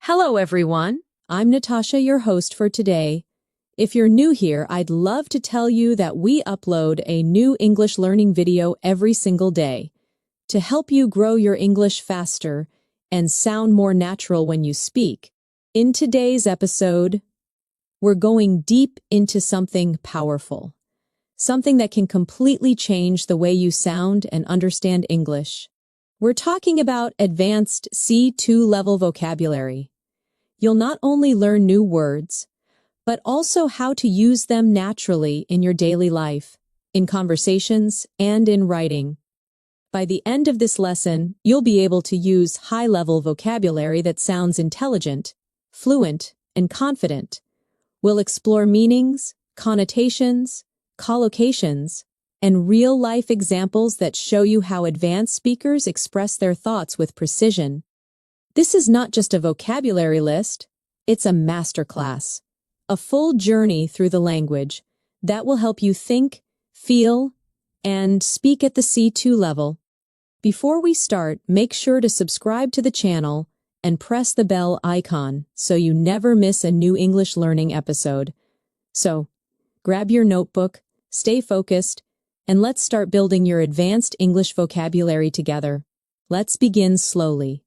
Hello, everyone. I'm Natasha, your host for today. If you're new here, I'd love to tell you that we upload a new English learning video every single day to help you grow your English faster and sound more natural when you speak. In today's episode, we're going deep into something powerful, something that can completely change the way you sound and understand English. We're talking about advanced C2 level vocabulary. You'll not only learn new words, but also how to use them naturally in your daily life, in conversations, and in writing. By the end of this lesson, you'll be able to use high-level vocabulary that sounds intelligent, fluent, and confident. We'll explore meanings, connotations, collocations, and real-life examples that show you how advanced speakers express their thoughts with precision. This is not just a vocabulary list, it's a masterclass, a full journey through the language that will help you think, feel, and speak at the C2 level. Before we start, make sure to subscribe to the channel and press the bell icon so you never miss a new English learning episode. So, grab your notebook, stay focused, and let's start building your advanced English vocabulary together. Let's begin slowly.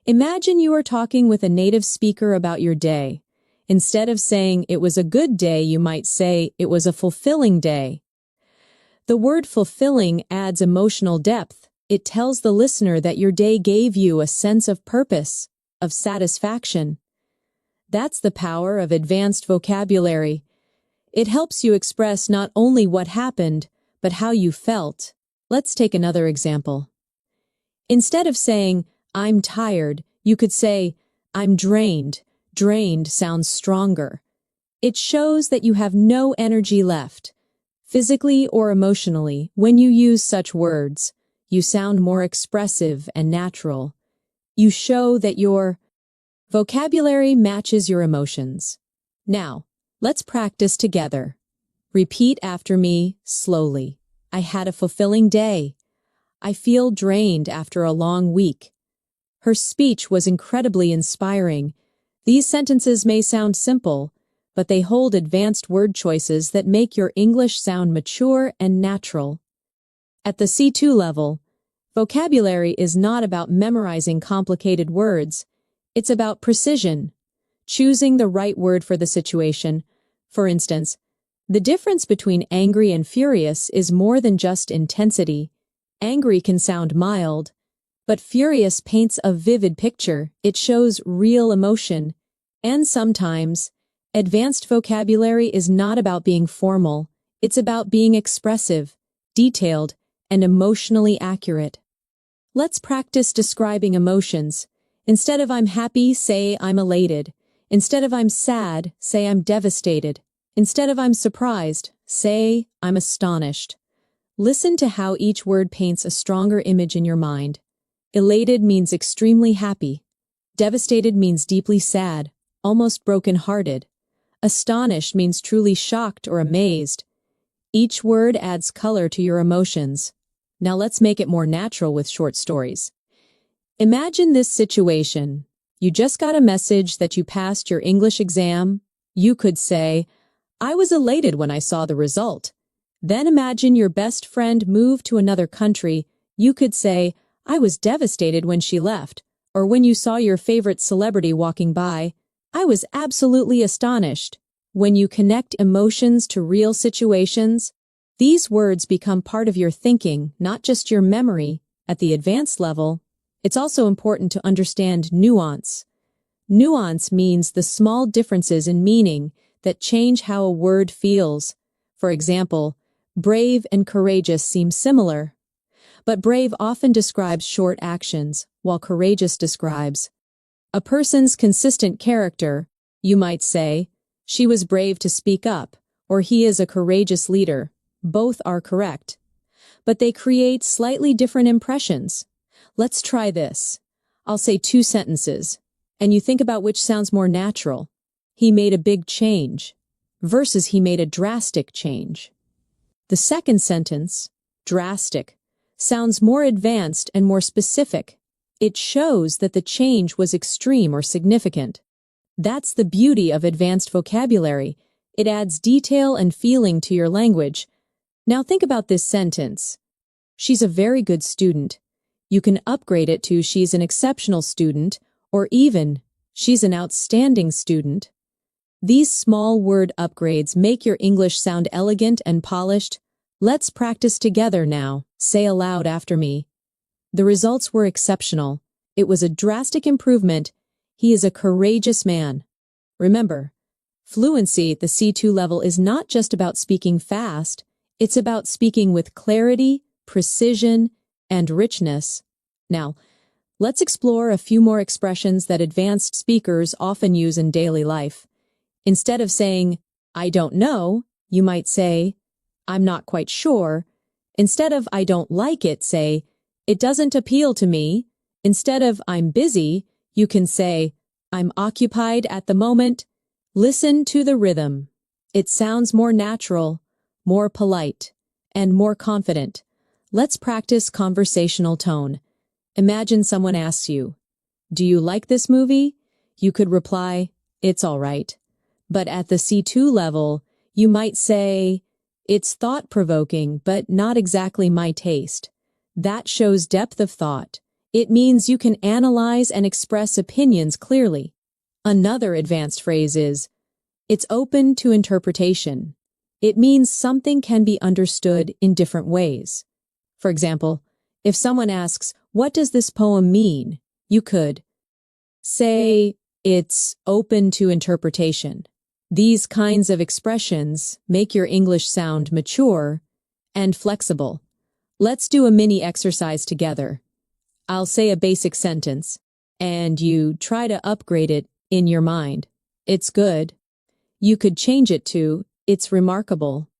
Imagine you are talking with a native speaker about your day. Instead of saying it was a good day, you might say it was a fulfilling day. The word fulfilling adds emotional depth. It tells the listener that your day gave you a sense of purpose, of satisfaction. That's the power of advanced vocabulary. It helps you express not only what happened, but how you felt. Let's take another example. Instead of saying, "I'm tired," you could say, "I'm drained." Drained sounds stronger. It shows that you have no energy left. Physically or emotionally, when you use such words, you sound more expressive and natural. You show that your vocabulary matches your emotions. Now, let's practice together. Repeat after me slowly. I had a fulfilling day. I feel drained after a long week. Her speech was incredibly inspiring. These sentences may sound simple, but they hold advanced word choices that make your English sound mature and natural. At the C2 level, vocabulary is not about memorizing complicated words. It's about precision, choosing the right word for the situation. For instance, the difference between angry and furious is more than just intensity. Angry can sound mild, but furious paints a vivid picture. It shows real emotion. And sometimes, advanced vocabulary is not about being formal. It's about being expressive, detailed, and emotionally accurate. Let's practice describing emotions. Instead of "I'm happy," say "I'm elated." Instead of "I'm sad," say "I'm devastated." Instead of "I'm surprised," say "I'm astonished." Listen to how each word paints a stronger image in your mind. Elated means extremely happy. Devastated means deeply sad, almost broken-hearted. Astonished means truly shocked or amazed. Each word adds color to your emotions. Now let's make it more natural with short stories. Imagine this situation. You just got a message that you passed your English exam. You could say, "I was elated when I saw the result." Then imagine your best friend moved to another country. You could say, "I was devastated when she left." Or when you saw your favorite celebrity walking by, "I was absolutely astonished." When you connect emotions to real situations, these words become part of your thinking, not just your memory. At the advanced level, it's also important to understand nuance. Nuance means the small differences in meaning that change how a word feels. For example, brave and courageous seem similar, but brave often describes short actions, while courageous describes a person's consistent character. You might say, "She was brave to speak up," or "He is a courageous leader." Both are correct, but they create slightly different impressions. Let's try this. I'll say two sentences, and you think about which sounds more natural. "He made a big change," versus "He made a drastic change." The second sentence, drastic, sounds more advanced and more specific. It shows that the change was extreme or significant. That's the beauty of advanced vocabulary. It adds detail and feeling to your language. Now think about this sentence. She's a very good student. You can upgrade it to she's an exceptional student, or even she's an outstanding student. These small word upgrades make your English sound elegant and polished. Let's practice together now. Say aloud after me. The results were exceptional. It was a drastic improvement. He is a courageous man. Remember, fluency at the C2 level is not just about speaking fast. It's about speaking with clarity, precision, and richness. Now, let's explore a few more expressions that advanced speakers often use in daily life. Instead of saying, I don't know, you might say, I'm not quite sure. Instead of I don't like it, say, it doesn't appeal to me. Instead of I'm busy, you can say, I'm occupied at the moment. Listen to the rhythm. It sounds more natural, more polite, and more confident. Let's practice conversational tone. Imagine someone asks you, do you like this movie? You could reply, it's all right. But at the C2 level, you might say, it's thought-provoking, but not exactly my taste. That shows depth of thought. It means you can analyze and express opinions clearly. Another advanced phrase is, it's open to interpretation. It means something can be understood in different ways. For example, if someone asks, what does this poem mean? You could say, it's open to interpretation. These kinds of expressions make your English sound mature and flexible. Let's do a mini exercise together. I'll say a basic sentence, and you try to upgrade it in your mind. It's good. You could change it to, it's remarkable.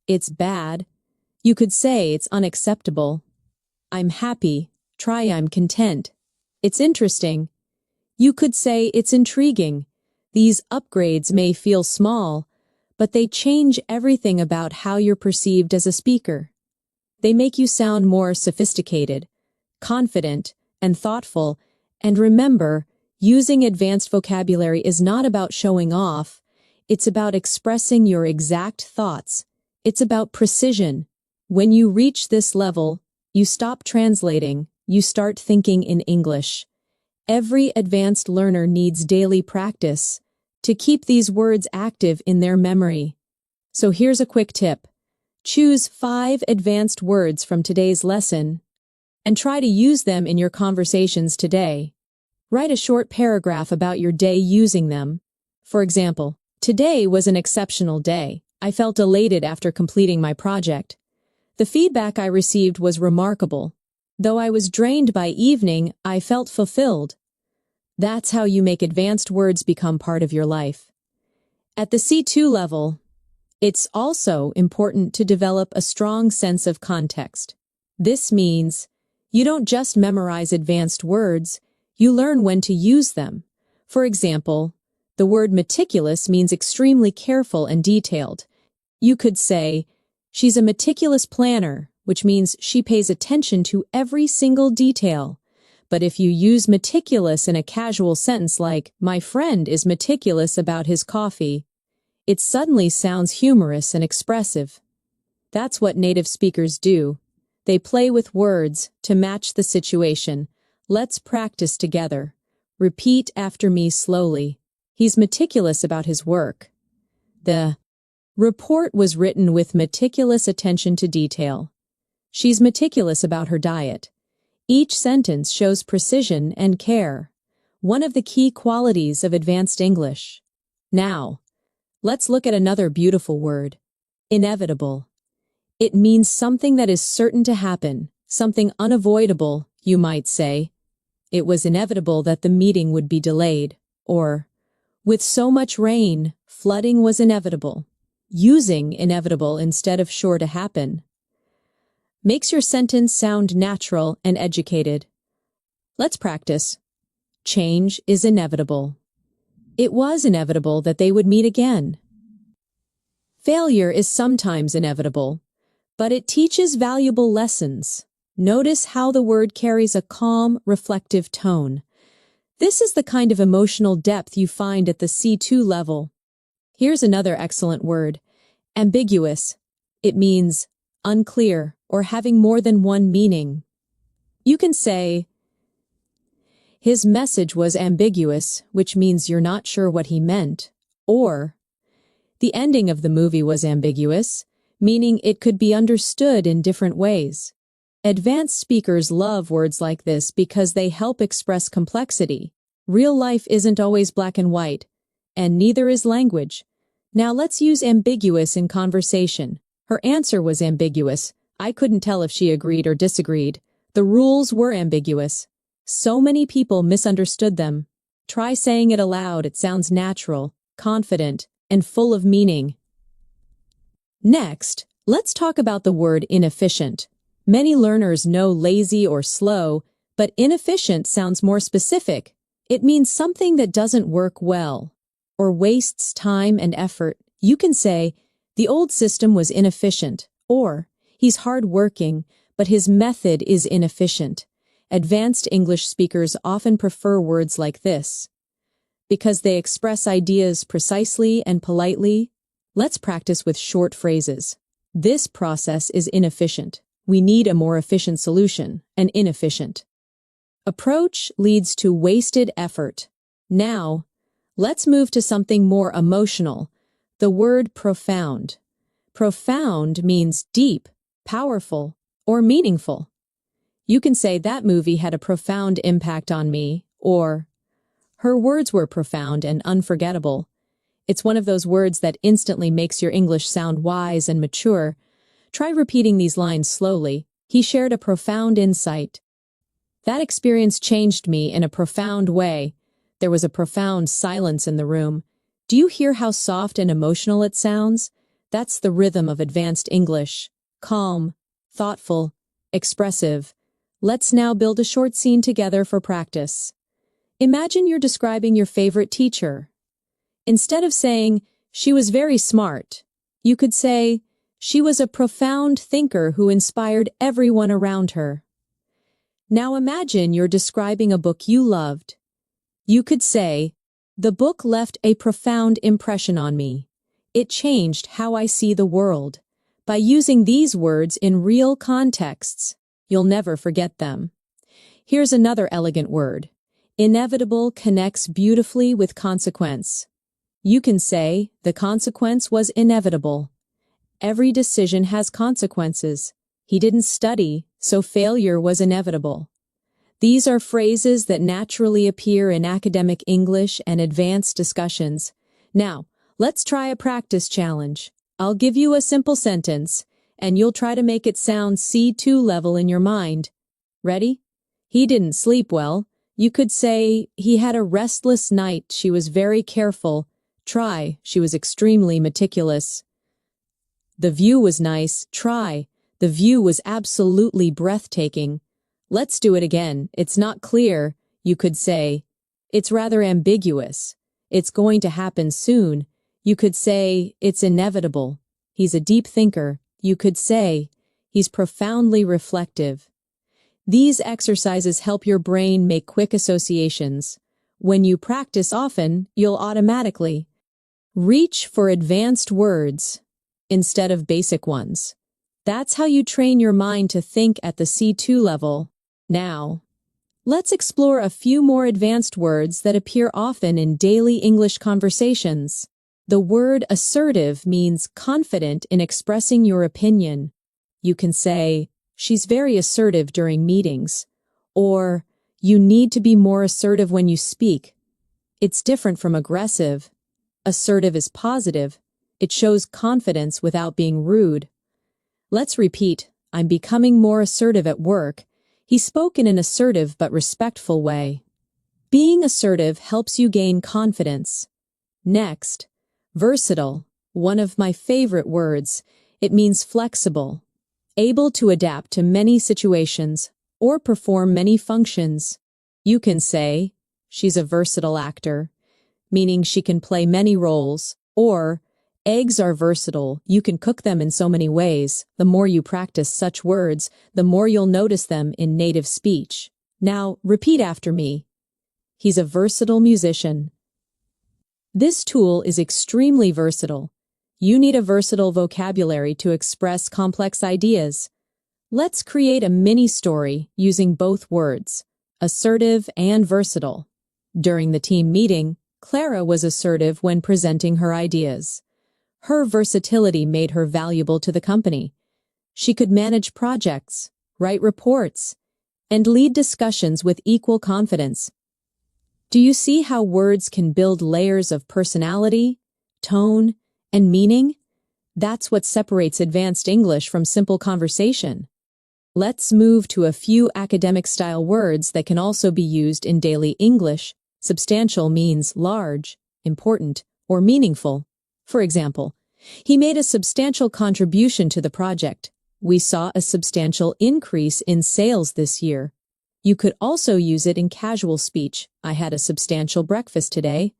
It's bad. You could say it's unacceptable. I'm happy. Try I'm content. It's interesting. You could say it's intriguing. These upgrades may feel small, but they change everything about how you're perceived as a speaker. They make you sound more sophisticated, confident, and thoughtful. And remember, using advanced vocabulary is not about showing off. It's about expressing your exact thoughts. It's about precision. When you reach this level, you stop translating, you start thinking in English. Every advanced learner needs daily practice to keep these words active in their memory. So here's a quick tip. Choose 5 advanced words from today's lesson and try to use them in your conversations today. Write a short paragraph about your day using them. For example, today was an exceptional day. I felt elated after completing my project. The feedback I received was remarkable. Though I was drained by evening, I felt fulfilled. That's how you make advanced words become part of your life. At the C2 level, it's also important to develop a strong sense of context. This means you don't just memorize advanced words, you learn when to use them. For example, the word meticulous means extremely careful and detailed. You could say, she's a meticulous planner, which means she pays attention to every single detail. But if you use meticulous in a casual sentence like, my friend is meticulous about his coffee, it suddenly sounds humorous and expressive. That's what native speakers do. They play with words to match the situation. Let's practice together. Repeat after me slowly. He's meticulous about his work. The report was written with meticulous attention to detail. She's meticulous about her diet. Each sentence shows precision and care, one of the key qualities of advanced English. Now, let's look at another beautiful word, inevitable. It means something that is certain to happen, something unavoidable, you might say. It was inevitable that the meeting would be delayed, or, with so much rain, flooding was inevitable. Using inevitable instead of sure to happen makes your sentence sound natural and educated. Let's practice. Change is inevitable. It was inevitable that they would meet again. Failure is sometimes inevitable, but it teaches valuable lessons. Notice how the word carries a calm, reflective tone. This is the kind of emotional depth you find at the C2 level. Here's another excellent word, ambiguous. It means unclear or having more than one meaning. You can say, his message was ambiguous, which means you're not sure what he meant, or the ending of the movie was ambiguous, meaning it could be understood in different ways. Advanced speakers love words like this because they help express complexity. Real life isn't always black and white, and neither is language. Now let's use ambiguous in conversation. Her answer was ambiguous. I couldn't tell if she agreed or disagreed. The rules were ambiguous. So many people misunderstood them. Try saying it aloud. It sounds natural, confident, and full of meaning. Next, let's talk about the word inefficient. Many learners know lazy or slow, but inefficient sounds more specific. It means something that doesn't work well or wastes time and effort. You can say, the old system was inefficient, or he's hardworking, but his method is inefficient. Advanced English speakers often prefer words like this because they express ideas precisely and politely. Let's practice with short phrases. This process is inefficient. We need a more efficient solution, an inefficient approach leads to wasted effort. Now, let's move to something more emotional. The word profound. Profound means deep, powerful, or meaningful. You can say that movie had a profound impact on me, or her words were profound and unforgettable. It's one of those words that instantly makes your English sound wise and mature. Try repeating these lines slowly. He shared a profound insight. That experience changed me in a profound way. There was a profound silence in the room. Do you hear how soft and emotional it sounds? That's the rhythm of advanced English. Calm, thoughtful, expressive. Let's now build a short scene together for practice. Imagine you're describing your favorite teacher. Instead of saying, she was very smart, you could say, she was a profound thinker who inspired everyone around her. Now imagine you're describing a book you loved. You could say, the book left a profound impression on me. It changed how I see the world. By using these words in real contexts, you'll never forget them. Here's another elegant word. Inevitable connects beautifully with consequence. You can say, the consequence was inevitable. Every decision has consequences. He didn't study, so failure was inevitable. These are phrases that naturally appear in academic English and advanced discussions. Now, let's try a practice challenge. I'll give you a simple sentence, and you'll try to make it sound C2 level in your mind. Ready? He didn't sleep well. You could say, he had a restless night. She was very careful. Try, she was extremely meticulous. The view was nice. Try, the view was absolutely breathtaking. Let's do it again. It's not clear. You could say, it's rather ambiguous. It's going to happen soon. You could say, it's inevitable. He's a deep thinker. You could say, he's profoundly reflective. These exercises help your brain make quick associations. When you practice often, you'll automatically reach for advanced words instead of basic ones. That's how you train your mind to think at the C2 level. Now, let's explore a few more advanced words that appear often in daily English conversations. The word assertive means confident in expressing your opinion. You can say, she's very assertive during meetings, or you need to be more assertive when you speak. It's different from aggressive. Assertive is positive. It shows confidence without being rude. Let's repeat, I'm becoming more assertive at work. He spoke in an assertive but respectful way. Being assertive helps you gain confidence. Next, versatile, one of my favorite words. It means flexible, able to adapt to many situations or perform many functions. You can say, she's a versatile actor, meaning she can play many roles, or Eggs are versatile. You can cook them in so many ways. The more you practice such words, the more you'll notice them in native speech. Now, repeat after me. He's a versatile musician. This tool is extremely versatile. You need a versatile vocabulary to express complex ideas. Let's create a mini story using both words, assertive and versatile. During the team meeting, Clara was assertive when presenting her ideas. Her versatility made her valuable to the company. She could manage projects, write reports, and lead discussions with equal confidence. Do you see how words can build layers of personality, tone, and meaning? That's what separates advanced English from simple conversation. Let's move to a few academic-style words that can also be used in daily English. Substantial means large, important, or meaningful. For example, he made a substantial contribution to the project. We saw a substantial increase in sales this year. You could also use it in casual speech. I had a substantial breakfast today.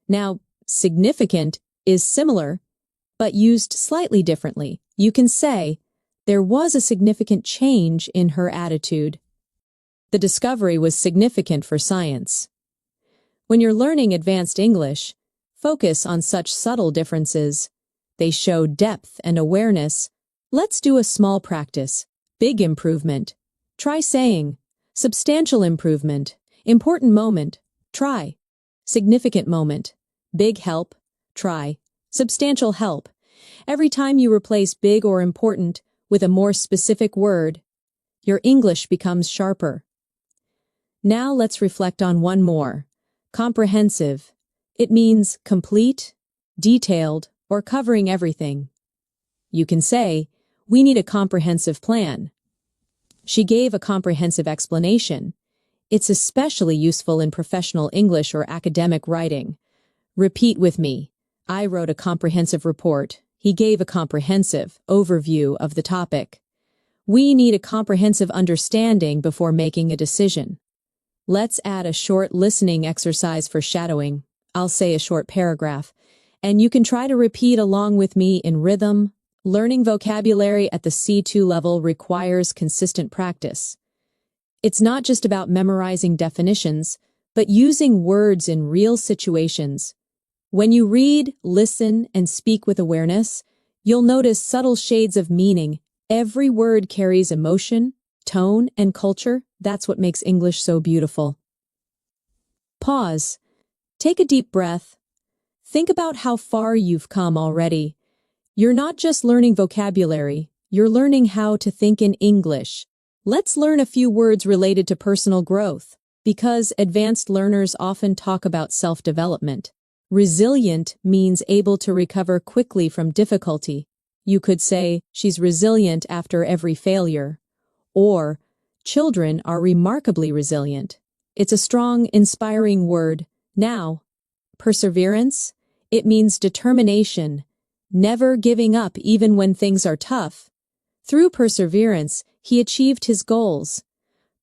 Now, significant is similar, but used slightly differently. You can say, there was a significant change in her attitude. The discovery was significant for science. When you're learning advanced English, focus on such subtle differences. They show depth and awareness. Let's do a small practice. Big improvement. Try saying, substantial improvement. Important moment. Try. Significant moment. Big help. Try. Substantial help. Every time you replace big or important with a more specific word, your English becomes sharper. Now let's reflect on one more. Comprehensive. It means complete, detailed, or covering everything. You can say, we need a comprehensive plan. She gave a comprehensive explanation. It's especially useful in professional English or academic writing. Repeat with me. I wrote a comprehensive report. He gave a comprehensive overview of the topic. We need a comprehensive understanding before making a decision. Let's add a short listening exercise for shadowing. I'll say a short paragraph, and you can try to repeat along with me in rhythm. Learning vocabulary at the C2 level requires consistent practice. It's not just about memorizing definitions, but using words in real situations. When you read, listen, and speak with awareness, you'll notice subtle shades of meaning. Every word carries emotion, tone, and culture. That's what makes English so beautiful. Pause. Take a deep breath. Think about how far you've come already. You're not just learning vocabulary, you're learning how to think in English. Let's learn a few words related to personal growth, because advanced learners often talk about self-development. Resilient means able to recover quickly from difficulty. You could say, she's resilient after every failure. Or, children are remarkably resilient. It's a strong, inspiring word. Now, perseverance, it means determination, never giving up even when things are tough. Through perseverance, he achieved his goals.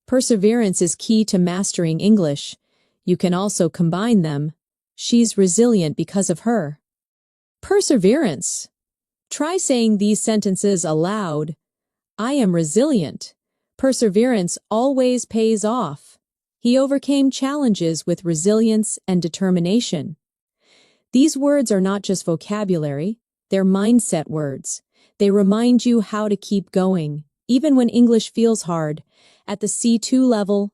Perseverance is key to mastering English. You can also combine them. She's resilient because of her. Perseverance. Try saying these sentences aloud. I am resilient. Perseverance always pays off. He overcame challenges with resilience and determination. These words are not just vocabulary, they're mindset words. They remind you how to keep going, even when English feels hard. At the C2 level,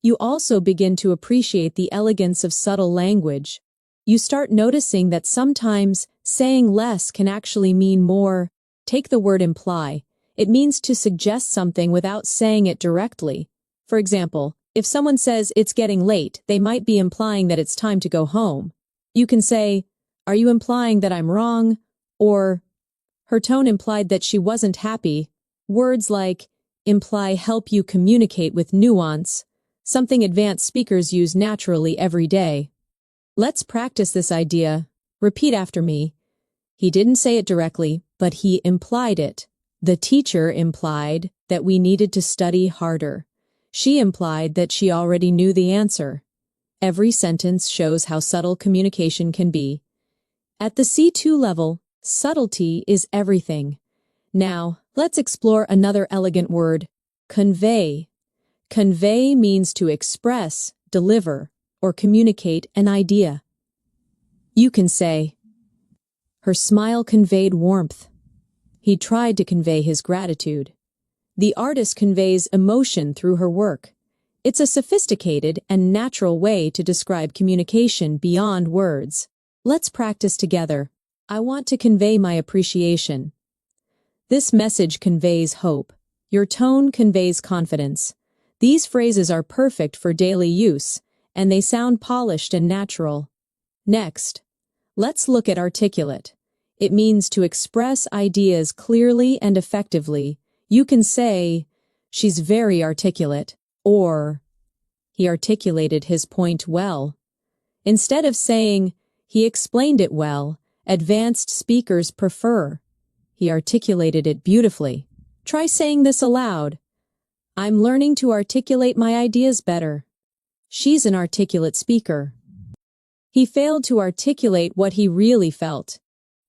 you also begin to appreciate the elegance of subtle language. You start noticing that sometimes saying less can actually mean more. Take the word imply. It means to suggest something without saying it directly. For example, if someone says it's getting late, they might be implying that it's time to go home. You can say, are you implying that I'm wrong? Or, her tone implied that she wasn't happy. Words like imply help you communicate with nuance, something advanced speakers use naturally every day. Let's practice this idea. Repeat after me. He didn't say it directly, but he implied it. The teacher implied that we needed to study harder. She implied that she already knew the answer. Every sentence shows how subtle communication can be. At the C2 level, Subtlety is everything. Now, let's explore another elegant word, convey. Convey means to express, deliver, or communicate an idea. You can say, her smile conveyed warmth. He tried to convey his gratitude. The artist conveys emotion through her work. It's a sophisticated and natural way to describe communication beyond words. Let's practice together. I want to convey my appreciation. This message conveys hope. Your tone conveys confidence. These phrases are perfect for daily use, and they sound polished and natural. Next, let's look at articulate. It means to express ideas clearly and effectively. You can say, she's very articulate, or he articulated his point well. Instead of saying, he explained it well, advanced speakers prefer, he articulated it beautifully. Try saying this aloud. I'm learning to articulate my ideas better. She's an articulate speaker. He failed to articulate what he really felt.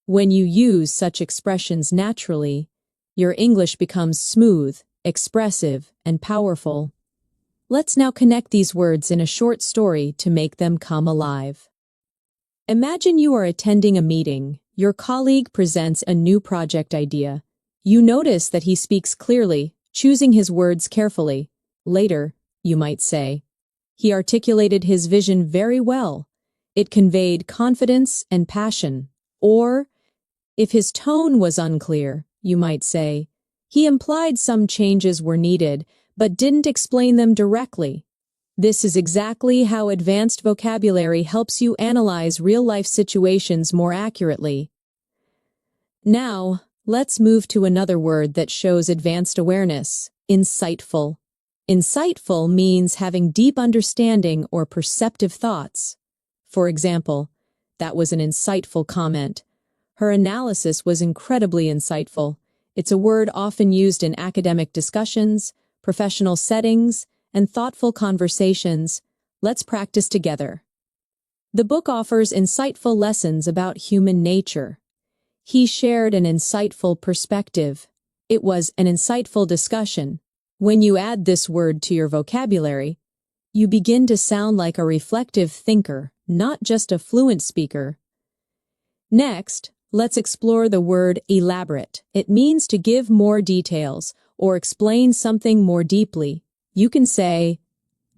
When you use such expressions naturally, your English becomes smooth, expressive, and powerful. Let's now connect these words in a short story to make them come alive. Imagine you are attending a meeting. Your colleague presents a new project idea. You notice that he speaks clearly, choosing his words carefully. Later, you might say, he articulated his vision very well. It conveyed confidence and passion. Or, if his tone was unclear, you might say, he implied some changes were needed, but didn't explain them directly. This is exactly how advanced vocabulary helps you analyze real-life situations more accurately. Now, let's move to another word that shows advanced awareness, insightful. Insightful means having deep understanding or perceptive thoughts. For example, that was an insightful comment. Her analysis was incredibly insightful. It's a word often used in academic discussions, professional settings, and thoughtful conversations. Let's practice together. The book offers insightful lessons about human nature. He shared an insightful perspective. It was an insightful discussion. When you add this word to your vocabulary, you begin to sound like a reflective thinker, not just a fluent speaker. Next, let's explore the word elaborate. It means to give more details or explain something more deeply. You can say,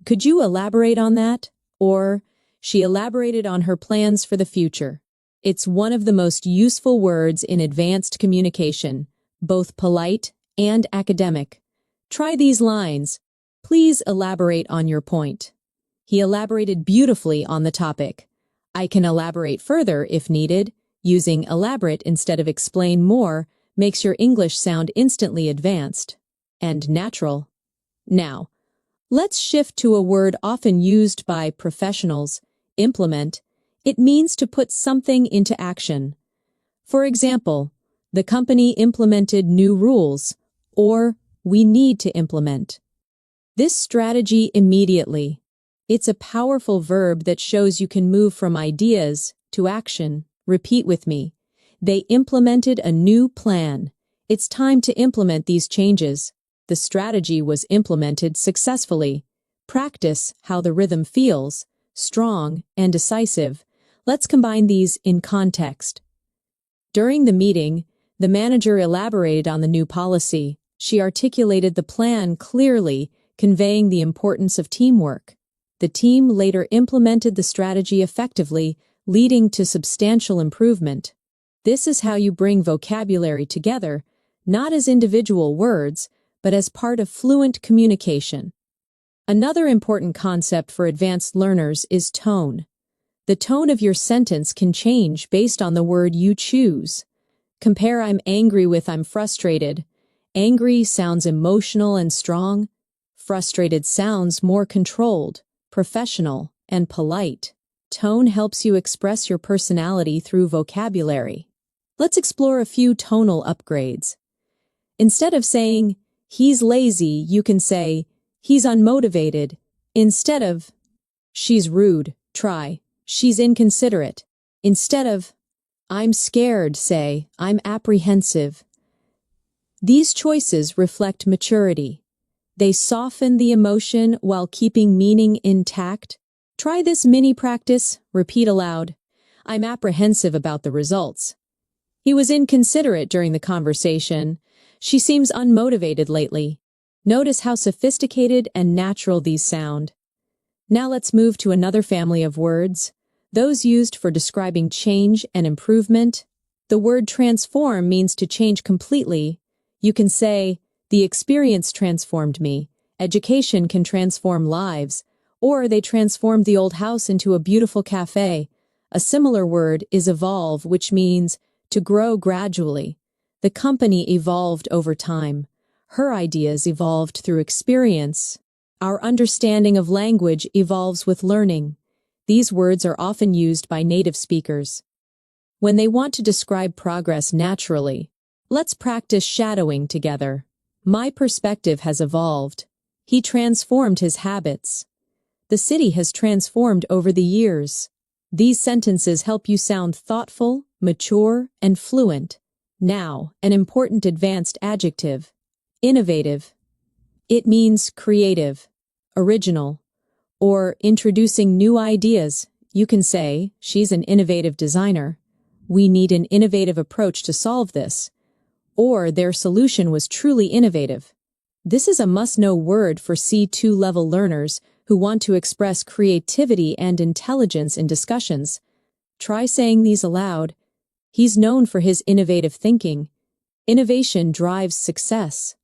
could you elaborate on that? Or, she elaborated on her plans for the future. It's one of the most useful words in advanced communication, both polite and academic. Try these lines. Please elaborate on your point. He elaborated beautifully on the topic. I can elaborate further if needed. Using elaborate instead of explain more makes your English sound instantly advanced and natural. Now, let's shift to a word often used by professionals, implement. It means to put something into action. For example, the company implemented new rules, or we need to implement this strategy immediately. It's a powerful verb that shows you can move from ideas to action. Repeat with me. They implemented a new plan. It's time to implement these changes. The strategy was implemented successfully. Practice how the rhythm feels, strong and decisive. Let's combine these in context. During the meeting, the manager elaborated on the new policy. She articulated the plan clearly, conveying the importance of teamwork. The team later implemented the strategy effectively, leading to substantial improvement. This is how you bring vocabulary together, not as individual words, but as part of fluent communication. Another important concept for advanced learners is tone. The tone of your sentence can change based on the word you choose. Compare I'm angry with I'm frustrated. Angry sounds emotional and strong. Frustrated sounds more controlled, professional, and polite. Tone helps you express your personality through vocabulary. Let's explore a few tonal upgrades. Instead of saying, he's lazy, you can say, he's unmotivated. Instead of, she's rude, try, she's inconsiderate. Instead of, I'm scared, say, I'm apprehensive. These choices reflect maturity. They soften the emotion while keeping meaning intact. Try this mini practice, repeat aloud. I'm apprehensive about the results. He was inconsiderate during the conversation. She seems unmotivated lately. Notice how sophisticated and natural these sound. Now let's move to another family of words, those used for describing change and improvement. The word transform means to change completely. You can say, the experience transformed me. Education can transform lives. Or they transformed the old house into a beautiful cafe. A similar word is evolve, which means to grow gradually. The company evolved over time. Her ideas evolved through experience. Our understanding of language evolves with learning. These words are often used by native speakers when they want to describe progress naturally. Let's practice shadowing together. My perspective has evolved. He transformed his habits. The city has transformed over the years. These sentences help you sound thoughtful, mature, and fluent. Now, an important advanced adjective. Innovative. It means creative, original, or introducing new ideas. You can say, she's an innovative designer. We need an innovative approach to solve this. Or their solution was truly innovative. This is a must-know word for C2 level learners who want to express creativity and intelligence in discussions. Try saying these aloud. He's known for his innovative thinking. Innovation drives success.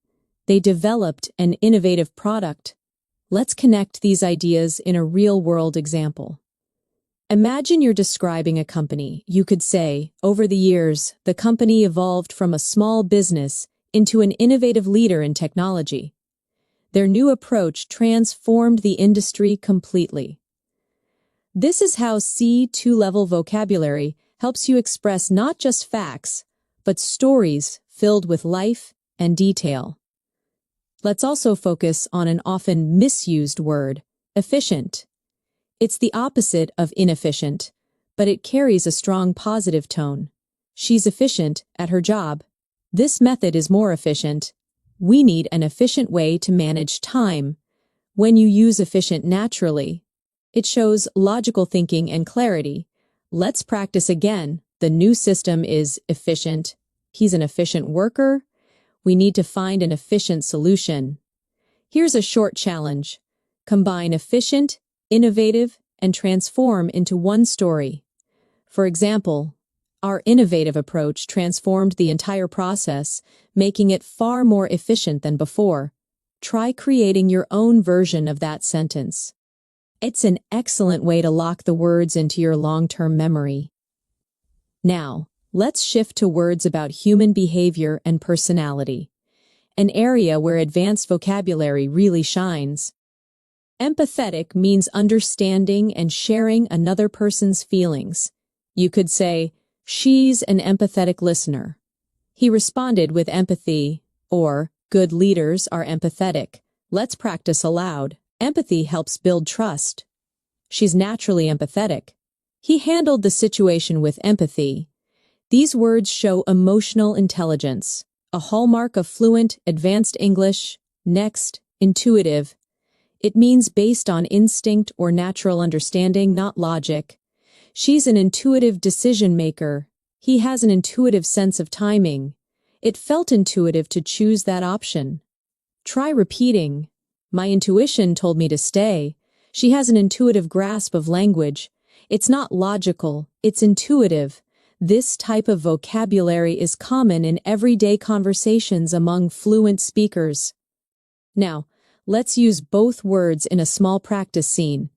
They developed an innovative product. Let's connect these ideas in a real-world example. Imagine you're describing a company. You could say, over the years, the company evolved from a small business into an innovative leader in technology. Their new approach transformed the industry completely. This is how C2 level vocabulary helps you express not just facts, but stories filled with life and detail. Let's also focus on an often misused word, efficient. It's the opposite of inefficient, but it carries a strong positive tone. She's efficient at her job. This method is more efficient. We need an efficient way to manage time. When you use efficient naturally, it shows logical thinking and clarity. Let's practice again. The new system is efficient. He's an efficient worker. We need to find an efficient solution. Here's a short challenge. Combine efficient, innovative, and transform into one story. For example, our innovative approach transformed the entire process, making it far more efficient than before. Try creating your own version of that sentence. It's an excellent way to lock the words into your long-term memory. Now, let's shift to words about human behavior and personality, an area where advanced vocabulary really shines. Empathetic means understanding and sharing another person's feelings. You could say, she's an empathetic listener. He responded with empathy, or good leaders are empathetic. Let's practice aloud. Empathy helps build trust. She's naturally empathetic. He handled the situation with empathy. These words show emotional intelligence, a hallmark of fluent, advanced English. Next, intuitive. It means based on instinct or natural understanding, not logic. She's an intuitive decision maker. He has an intuitive sense of timing. It felt intuitive to choose that option. Try repeating. My intuition told me to stay. She has an intuitive grasp of language. It's not logical, it's intuitive. This type of vocabulary is common in everyday conversations among fluent speakers. Now, let's use both words in a small practice scene.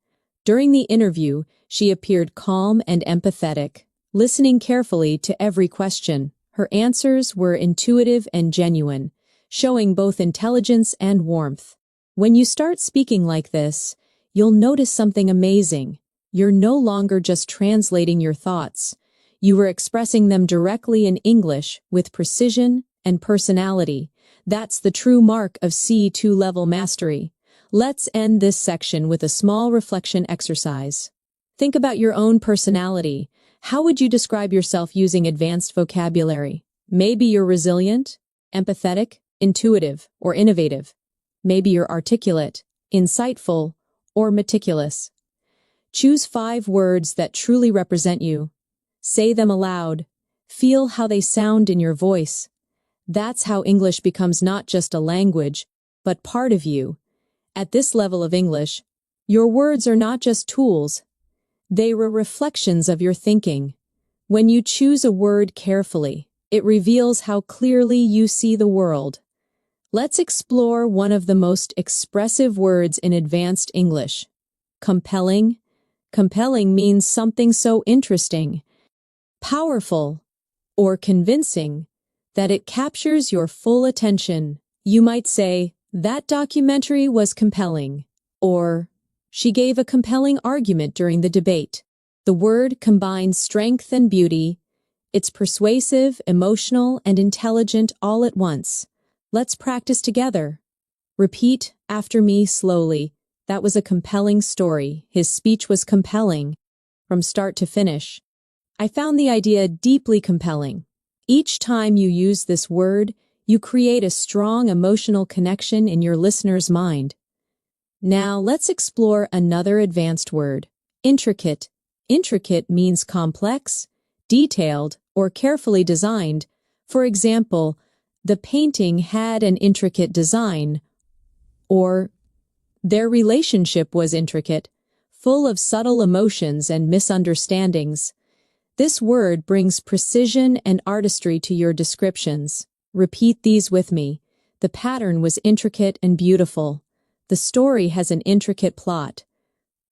During the interview, she appeared calm and empathetic, listening carefully to every question. Her answers were intuitive and genuine, showing both intelligence and warmth. When you start speaking like this, you'll notice something amazing. You're no longer just translating your thoughts. You were expressing them directly in English with precision and personality. That's the true mark of C2 level mastery. Let's end this section with a small reflection exercise. Think about your own personality. How would you describe yourself using advanced vocabulary? Maybe you're resilient, empathetic, intuitive, or innovative. Maybe you're articulate, insightful, or meticulous. Choose 5 words that truly represent you. Say them aloud. Feel how they sound in your voice. That's how English becomes not just a language, but part of you. At this level of English, your words are not just tools. They were reflections of your thinking. When you choose a word carefully, it reveals how clearly you see the world. Let's explore one of the most expressive words in advanced English. Compelling. Compelling means something so interesting, powerful, or convincing that it captures your full attention. You might say, "That documentary was compelling," or "She gave a compelling argument during the debate." The word combines strength and beauty. It's persuasive, emotional, and intelligent all at once. Let's practice together. Repeat after me slowly. That was a compelling story. His speech was compelling, from start to finish. I found the idea deeply compelling. Each time you use this word, you create a strong emotional connection in your listener's mind. Now let's explore another advanced word, intricate. Intricate means complex, detailed, or carefully designed. For example, the painting had an intricate design, or their relationship was intricate, full of subtle emotions and misunderstandings. This word brings precision and artistry to your descriptions. Repeat these with me. The pattern was intricate and beautiful. The story has an intricate plot.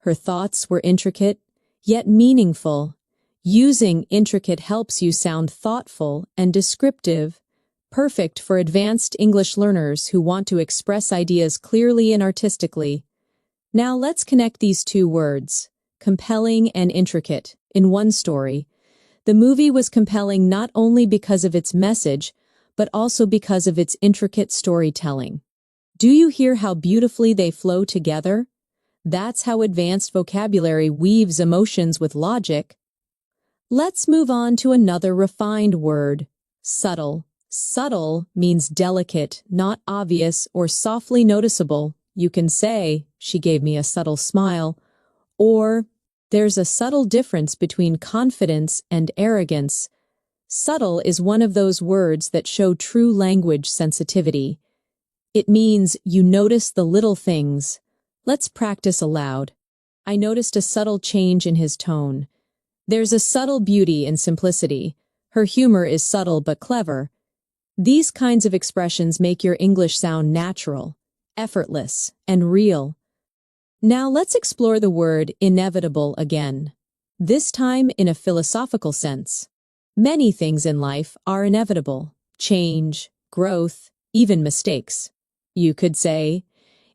Her thoughts were intricate, yet meaningful. Using intricate helps you sound thoughtful and descriptive, perfect for advanced English learners who want to express ideas clearly and artistically. Now let's connect these 2 words, compelling and intricate, in one story. The movie was compelling not only because of its message, but also because of its intricate storytelling. Do you hear how beautifully they flow together? That's how advanced vocabulary weaves emotions with logic. Let's move on to another refined word, subtle. Subtle means delicate, not obvious, or softly noticeable. You can say, "She gave me a subtle smile," or "There's a subtle difference between confidence and arrogance." Subtle is one of those words that show true language sensitivity. It means you notice the little things. Let's practice aloud. I noticed a subtle change in his tone. There's a subtle beauty in simplicity. Her humor is subtle but clever. These kinds of expressions make your English sound natural, effortless, and real. Now let's explore the word inevitable again. This time in a philosophical sense. Many things in life are inevitable. Change, growth, even mistakes. You could say,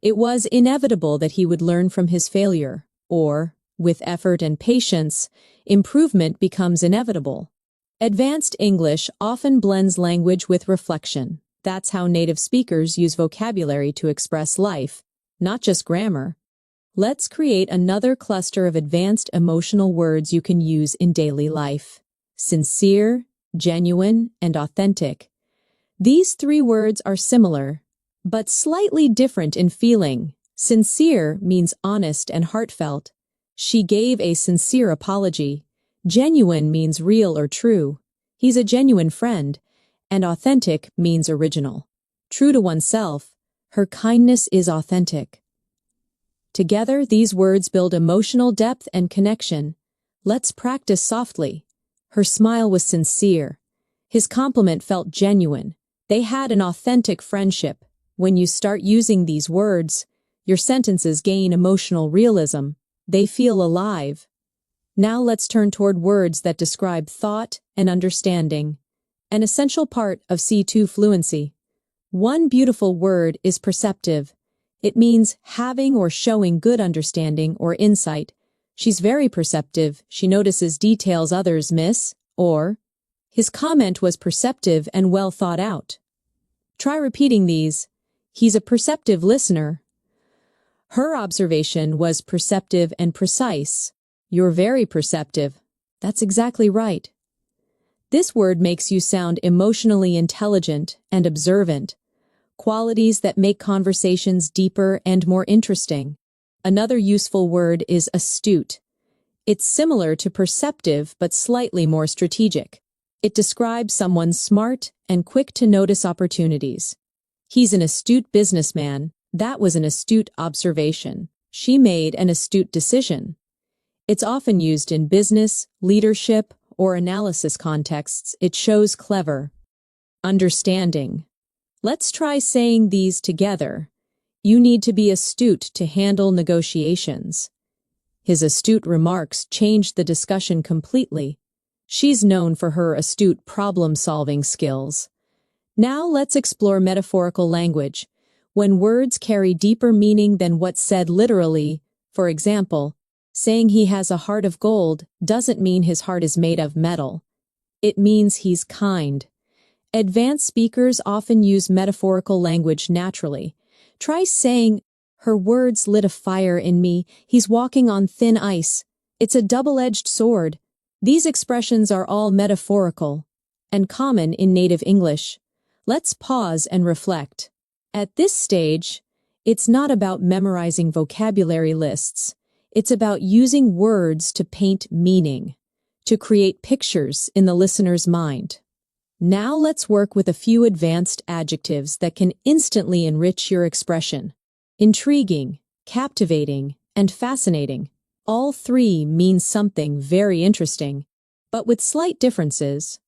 "It was inevitable that he would learn from his failure," or, "With effort and patience, improvement becomes inevitable." Advanced English often blends language with reflection. That's how native speakers use vocabulary to express life, not just grammar. Let's create another cluster of advanced emotional words you can use in daily life. Sincere, genuine, and authentic. These 3 words are similar, but slightly different in feeling. Sincere means honest and heartfelt. She gave a sincere apology. Genuine means real or true. He's a genuine friend. And authentic means original. True to oneself. Her kindness is authentic. Together, these words build emotional depth and connection. Let's practice softly. Her smile was sincere. His compliment felt genuine. They had an authentic friendship. When you start using these words, your sentences gain emotional realism. They feel alive. Now let's turn toward words that describe thought and understanding, an essential part of C2 fluency. One beautiful word is perceptive. It means having or showing good understanding or insight. She's very perceptive. She notices details others miss, or his comment was perceptive and well thought out. Try repeating these. He's a perceptive listener. Her observation was perceptive and precise. You're very perceptive. That's exactly right. This word makes you sound emotionally intelligent and observant, qualities that make conversations deeper and more interesting. Another useful word is astute. It's similar to perceptive but slightly more strategic. It describes someone smart and quick to notice opportunities. He's an astute businessman. That was an astute observation. She made an astute decision. It's often used in business, leadership, or analysis contexts. It shows clever. Understanding. Let's try saying these together. You need to be astute to handle negotiations. His astute remarks changed the discussion completely. She's known for her astute problem-solving skills. Now let's explore metaphorical language. When words carry deeper meaning than what's said literally, for example, saying he has a heart of gold doesn't mean his heart is made of metal. It means he's kind. Advanced speakers often use metaphorical language naturally. Try saying, "Her words lit a fire in me. He's walking on thin ice. It's a double-edged sword." These expressions are all metaphorical and common in native English. Let's pause and reflect. At this stage, it's not about memorizing vocabulary lists. It's about using words to paint meaning, to create pictures in the listener's mind. Now let's work with a few advanced adjectives that can instantly enrich your expression. Intriguing, captivating, and fascinating. All three mean something very interesting, but with slight differences.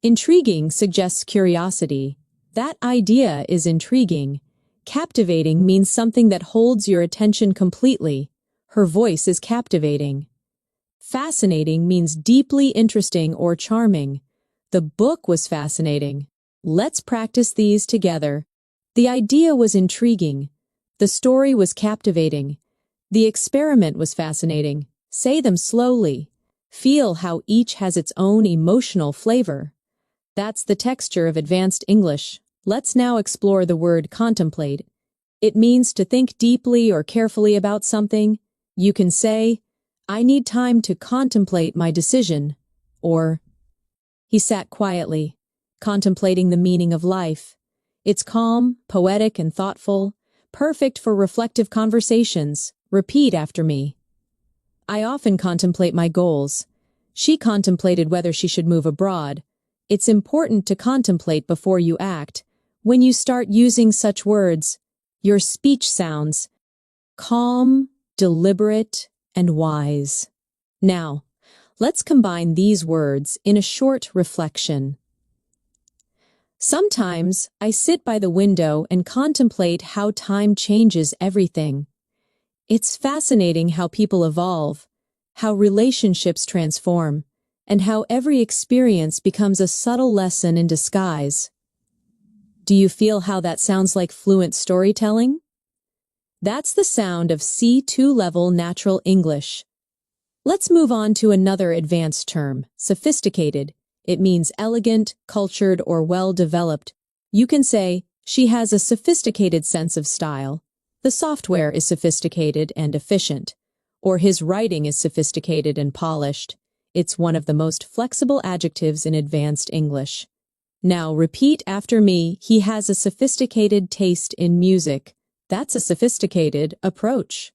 Intriguing suggests curiosity. That idea is intriguing. Captivating means something that holds your attention completely. Her voice is captivating. Fascinating means deeply interesting or charming. The book was fascinating. Let's practice these together. The idea was intriguing. The story was captivating. The experiment was fascinating. Say them slowly. Feel how each has its own emotional flavor. That's the texture of advanced English. Let's now explore the word contemplate. It means to think deeply or carefully about something. You can say, "I need time to contemplate my decision," or "He sat quietly, contemplating the meaning of life." It's calm, poetic, and thoughtful, perfect for reflective conversations. Repeat after me. I often contemplate my goals. She contemplated whether she should move abroad. It's important to contemplate before you act. When you start using such words, your speech sounds calm, deliberate, and wise. Now, let's combine these words in a short reflection. Sometimes I sit by the window and contemplate how time changes everything. It's fascinating how people evolve, how relationships transform, and how every experience becomes a subtle lesson in disguise. Do you feel how that sounds like fluent storytelling? That's the sound of C2 level natural English. Let's move on to another advanced term, sophisticated. It means elegant, cultured, or well-developed. You can say, "She has a sophisticated sense of style." The software is sophisticated and efficient. Or his writing is sophisticated and polished. It's one of the most flexible adjectives in advanced English. Now repeat after me. He has a sophisticated taste in music. That's a sophisticated approach.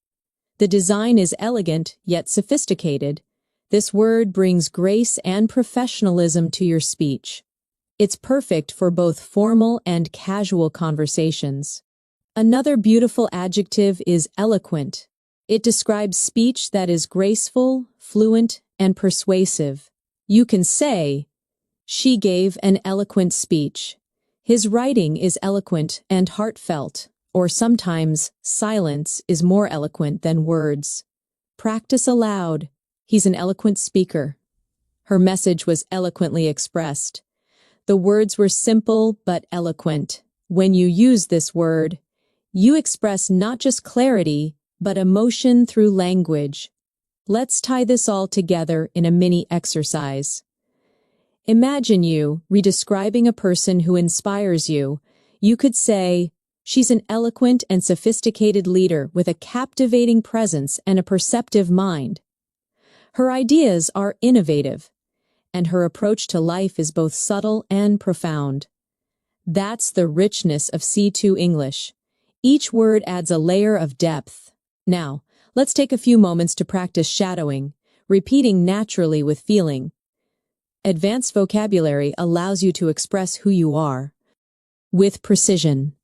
The design is elegant yet sophisticated. This word brings grace and professionalism to your speech. It's perfect for both formal and casual conversations. Another beautiful adjective is eloquent. It describes speech that is graceful, fluent, and persuasive. You can say, "She gave an eloquent speech." His writing is eloquent and heartfelt, or sometimes silence is more eloquent than words. Practice aloud. He's an eloquent speaker. Her message was eloquently expressed. The words were simple but eloquent. When you use this word, you express not just clarity, but emotion through language. Let's tie this all together in a mini exercise. Imagine you redescribing a person who inspires you. You could say, "She's an eloquent and sophisticated leader with a captivating presence and a perceptive mind. Her ideas are innovative, and her approach to life is both subtle and profound. That's the richness of C2 English. Each word adds a layer of depth. Now, let's take a few moments to practice shadowing, repeating naturally with feeling. Advanced vocabulary allows you to express who you are with precision.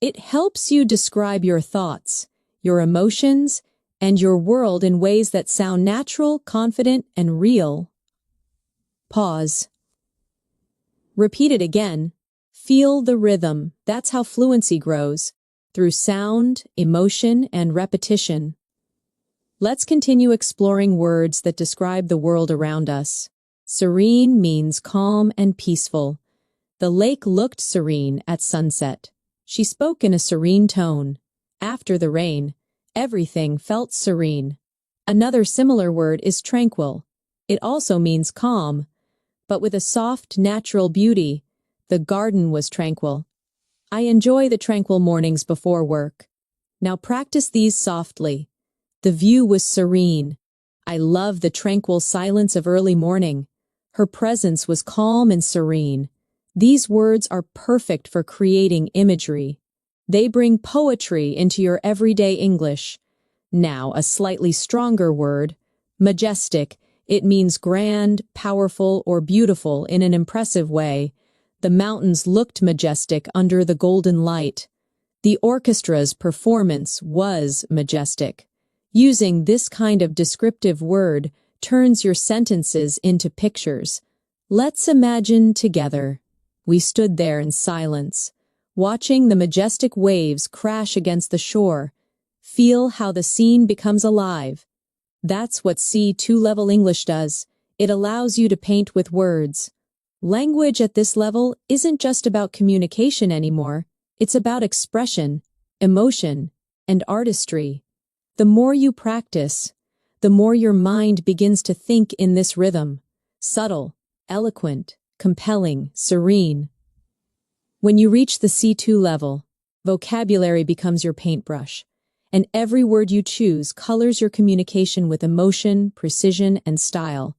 It helps you describe your thoughts, your emotions, and your world in ways that sound natural, confident, and real. Pause. Repeat it again. Feel the rhythm. That's how fluency grows, through sound, emotion, and repetition. Let's continue exploring words that describe the world around us. Serene means calm and peaceful. The lake looked serene at sunset. She spoke in a serene tone. After the rain, everything felt serene. Another similar word is tranquil. It also means calm, but with a soft, natural beauty. The garden was tranquil. I enjoy the tranquil mornings before work. Now practice these softly. The view was serene. I love the tranquil silence of early morning. Her presence was calm and serene. These words are perfect for creating imagery. They bring poetry into your everyday English. Now, a slightly stronger word, majestic. It means grand, powerful, or beautiful in an impressive way. The mountains looked majestic under the golden light. The orchestra's performance was majestic. Using this kind of descriptive word turns your sentences into pictures. Let's imagine together. We stood there in silence, watching the majestic waves crash against the shore. Feel how the scene becomes alive. That's what C2 level English does. It allows you to paint with words. Language at this level isn't just about communication anymore. It's about expression, emotion, and artistry. The more you practice, the more your mind begins to think in this rhythm. Subtle, eloquent, compelling, serene. When you reach the C2 level, vocabulary becomes your paintbrush, and every word you choose colors your communication with emotion, precision, and style.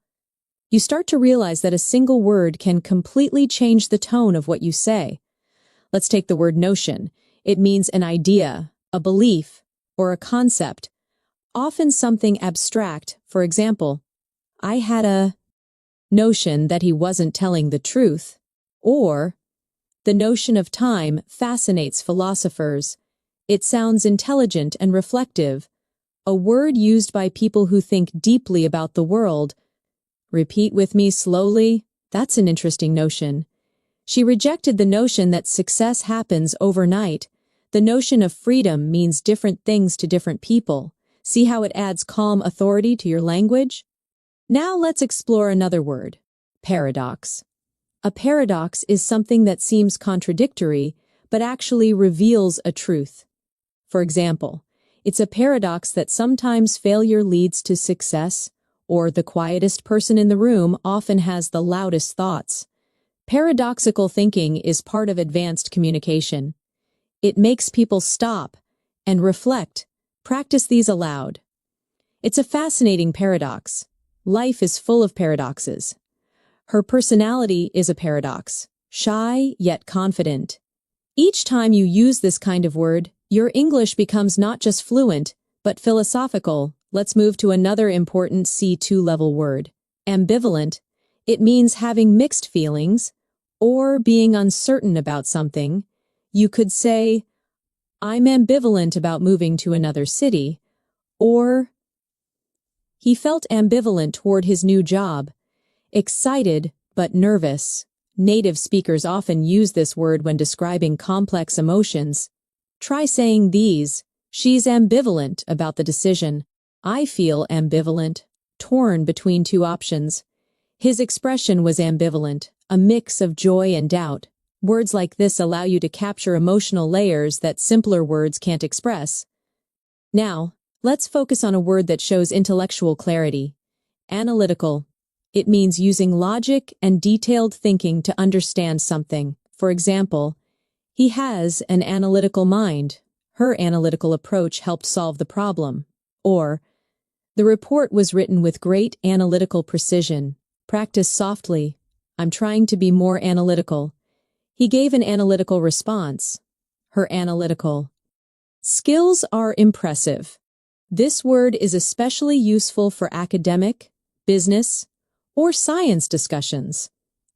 You start to realize that a single word can completely change the tone of what you say. Let's take the word notion. It means an idea, a belief, or a concept, often something abstract. For example, I had a notion that he wasn't telling the truth, or the notion of time fascinates philosophers. It sounds intelligent and reflective, a word used by people who think deeply about the world. Repeat with me slowly. That's an interesting notion. She rejected the notion that success happens overnight. The notion of freedom means different things to different people. See how it adds calm authority to your language? Now let's explore another word, paradox. A paradox is something that seems contradictory, but actually reveals a truth. For example, it's a paradox that sometimes failure leads to success, or the quietest person in the room often has the loudest thoughts. Paradoxical thinking is part of advanced communication. It makes people stop and reflect. Practice these aloud. It's a fascinating paradox. Life is full of paradoxes. Her personality is a paradox, shy yet confident. Each time you use this kind of word, your English becomes not just fluent, but philosophical. Let's move to another important C2 level word, ambivalent. It means having mixed feelings or being uncertain about something. You could say, I'm ambivalent about moving to another city, or he felt ambivalent toward his new job, excited but nervous. Native speakers often use this word when describing complex emotions. Try saying these. She's ambivalent about the decision. I feel ambivalent, torn between two options. His expression was ambivalent, a mix of joy and doubt. Words like this allow you to capture emotional layers that simpler words can't express. Now, let's focus on a word that shows intellectual clarity. Analytical. It means using logic and detailed thinking to understand something. For example, he has an analytical mind. Her analytical approach helped solve the problem. Or, The report was written with great analytical precision. Practice softly. I'm trying to be more analytical. He gave an analytical response. Her analytical skills are impressive. This word is especially useful for academic, business, or science discussions.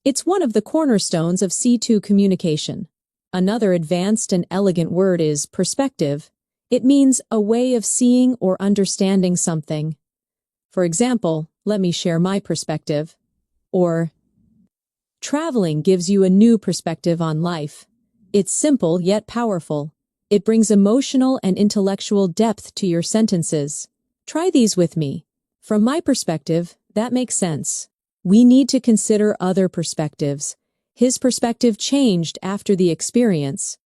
It's one of the cornerstones of C2 communication. Another advanced and elegant word is perspective. It means a way of seeing or understanding something. For example, let me share my perspective. Or, traveling gives you a new perspective on life. It's simple yet powerful. It brings emotional and intellectual depth to your sentences. Try these with me. From my perspective, that makes sense. We need to consider other perspectives. His perspective changed after the experience.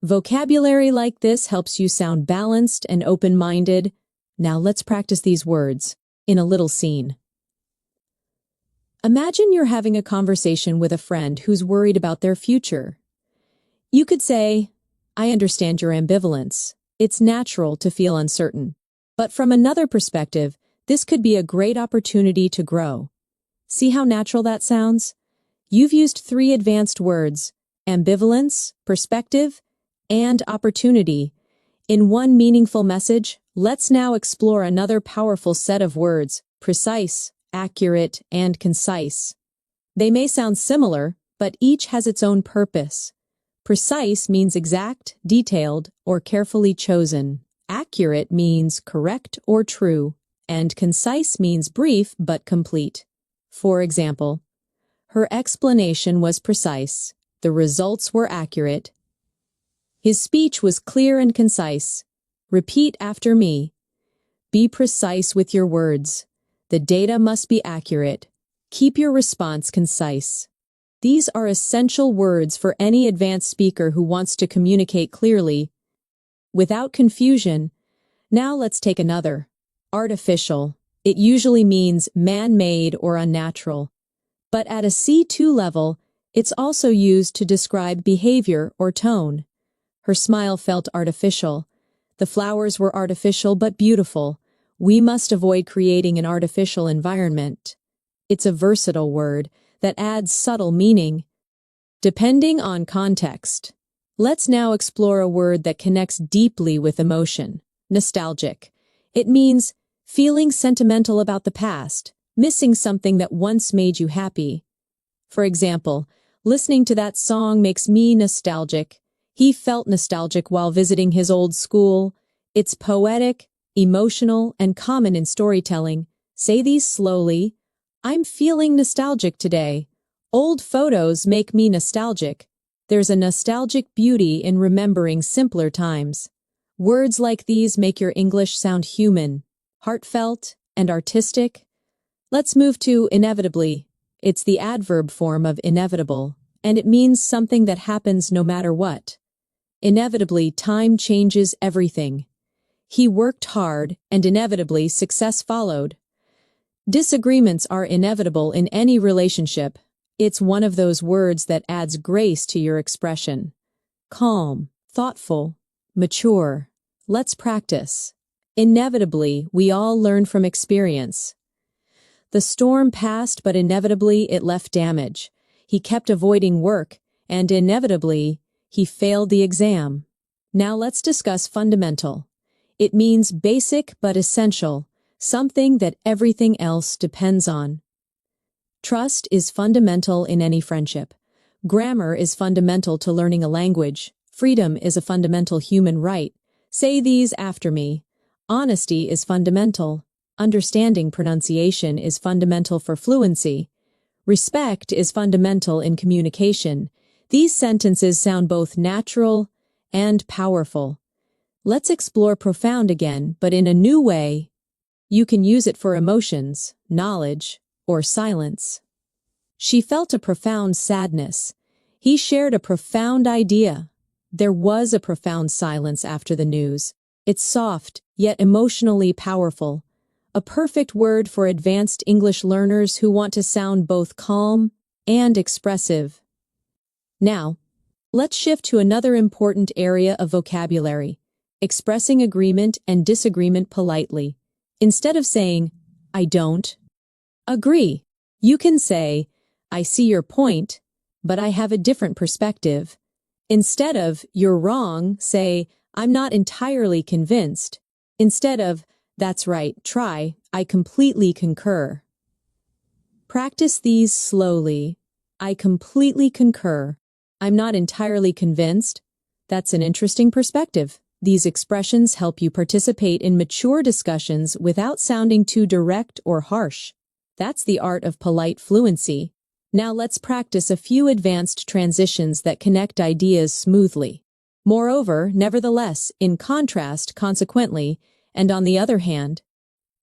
Vocabulary like this helps you sound balanced and open-minded. Now let's practice these words in a little scene. Imagine you're having a conversation with a friend who's worried about their future. You could say, I understand your ambivalence. It's natural to feel uncertain. But from another perspective, this could be a great opportunity to grow. See how natural that sounds? You've used 3 advanced words, ambivalence, perspective, and opportunity. In one meaningful message, let's now explore another powerful set of words, precise, accurate, and concise. They may sound similar, but each has its own purpose. Precise means exact, detailed, or carefully chosen. Accurate means correct or true, and concise means brief but complete. For example, her explanation was precise. The results were accurate. His speech was clear and concise. Repeat after me. Be precise with your words. The data must be accurate. Keep your response concise. These are essential words for any advanced speaker who wants to communicate clearly, without confusion. Now let's take another. Artificial. It usually means man-made or unnatural. But at a C2 level, it's also used to describe behavior or tone. Her smile felt artificial. The flowers were artificial but beautiful. We must avoid creating an artificial environment. It's a versatile word that adds subtle meaning, depending on context. Let's now explore a word that connects deeply with emotion. Nostalgic. It means feeling sentimental about the past, missing something that once made you happy. For example, listening to that song makes me nostalgic. He felt nostalgic while visiting his old school. It's poetic, emotional, and common in storytelling. Say these slowly. I'm feeling nostalgic today. Old photos make me nostalgic. There's a nostalgic beauty in remembering simpler times. Words like these make your English sound human, heartfelt, and artistic. Let's move to inevitably. It's the adverb form of inevitable, and it means something that happens no matter what. Inevitably, time changes everything. He worked hard, and inevitably, success followed. Disagreements are inevitable in any relationship. It's one of those words that adds grace to your expression. Calm, thoughtful, mature. Let's practice. Inevitably, we all learn from experience. The storm passed, but inevitably it left damage. He kept avoiding work, and inevitably, he failed the exam. Now let's discuss fundamental. It means basic but essential, something that everything else depends on. Trust is fundamental in any friendship. Grammar is fundamental to learning a language. Freedom is a fundamental human right. Say these after me. Honesty is fundamental. Understanding pronunciation is fundamental for fluency. Respect is fundamental in communication. These sentences sound both natural and powerful. Let's explore profound again, but in a new way. You can use it for emotions, knowledge, or silence. She felt a profound sadness. He shared a profound idea. There was a profound silence after the news. It's soft, yet emotionally powerful. A perfect word for advanced English learners who want to sound both calm and expressive. Now, let's shift to another important area of vocabulary, expressing agreement and disagreement politely. Instead of saying, I don't agree, you can say, I see your point, but I have a different perspective. Instead of, you're wrong, say, I'm not entirely convinced. Instead of, that's right, try, I completely concur. Practice these slowly. I completely concur. I'm not entirely convinced. That's an interesting perspective. These expressions help you participate in mature discussions without sounding too direct or harsh. That's the art of polite fluency. Now let's practice a few advanced transitions that connect ideas smoothly. Moreover, nevertheless, in contrast, consequently, and on the other hand,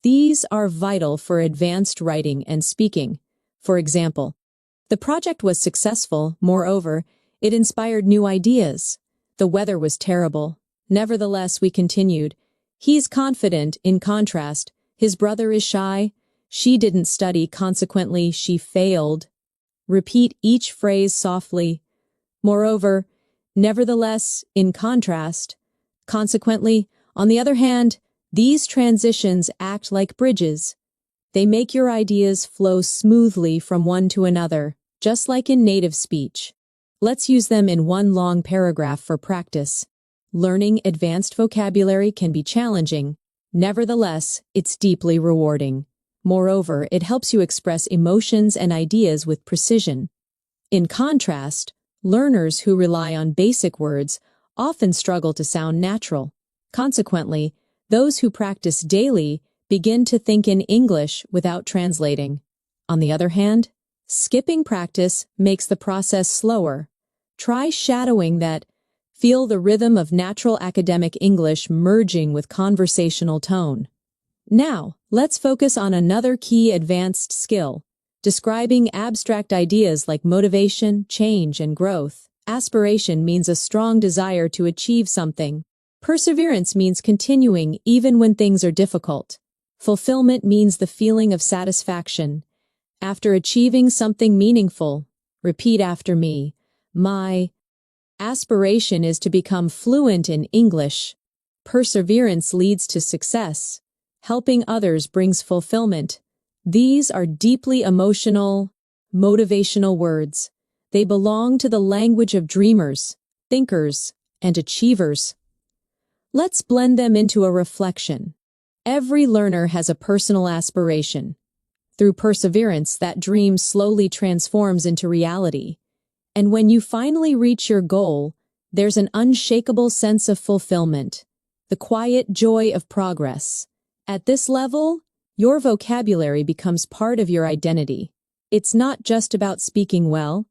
these are vital for advanced writing and speaking. For example, the project was successful. Moreover, it inspired new ideas. The weather was terrible. Nevertheless, we continued. He's confident. In contrast, his brother is shy. She didn't study. Consequently, she failed. Repeat each phrase softly. Moreover, nevertheless, in contrast, consequently, on the other hand, these transitions act like bridges. They make your ideas flow smoothly from one to another, just like in native speech. Let's use them in one long paragraph for practice. Learning advanced vocabulary can be challenging. Nevertheless, it's deeply rewarding. Moreover, it helps you express emotions and ideas with precision. In contrast, learners who rely on basic words often struggle to sound natural. Consequently, those who practice daily begin to think in English without translating. On the other hand, skipping practice makes the process slower. Try shadowing that. Feel the rhythm of natural academic English merging with conversational tone. Now, let's focus on another key advanced skill, describing abstract ideas like motivation, change, and growth. Aspiration means a strong desire to achieve something. Perseverance means continuing even when things are difficult. Fulfillment means the feeling of satisfaction. After achieving something meaningful, repeat after me. My aspiration is to become fluent in English. Perseverance leads to success. Helping others brings fulfillment. These are deeply emotional, motivational words. They belong to the language of dreamers, thinkers, and achievers. Let's blend them into a reflection. Every learner has a personal aspiration. Through perseverance, that dream slowly transforms into reality. And when you finally reach your goal, there's an unshakable sense of fulfillment, the quiet joy of progress. At this level, your vocabulary becomes part of your identity. It's not just about speaking well,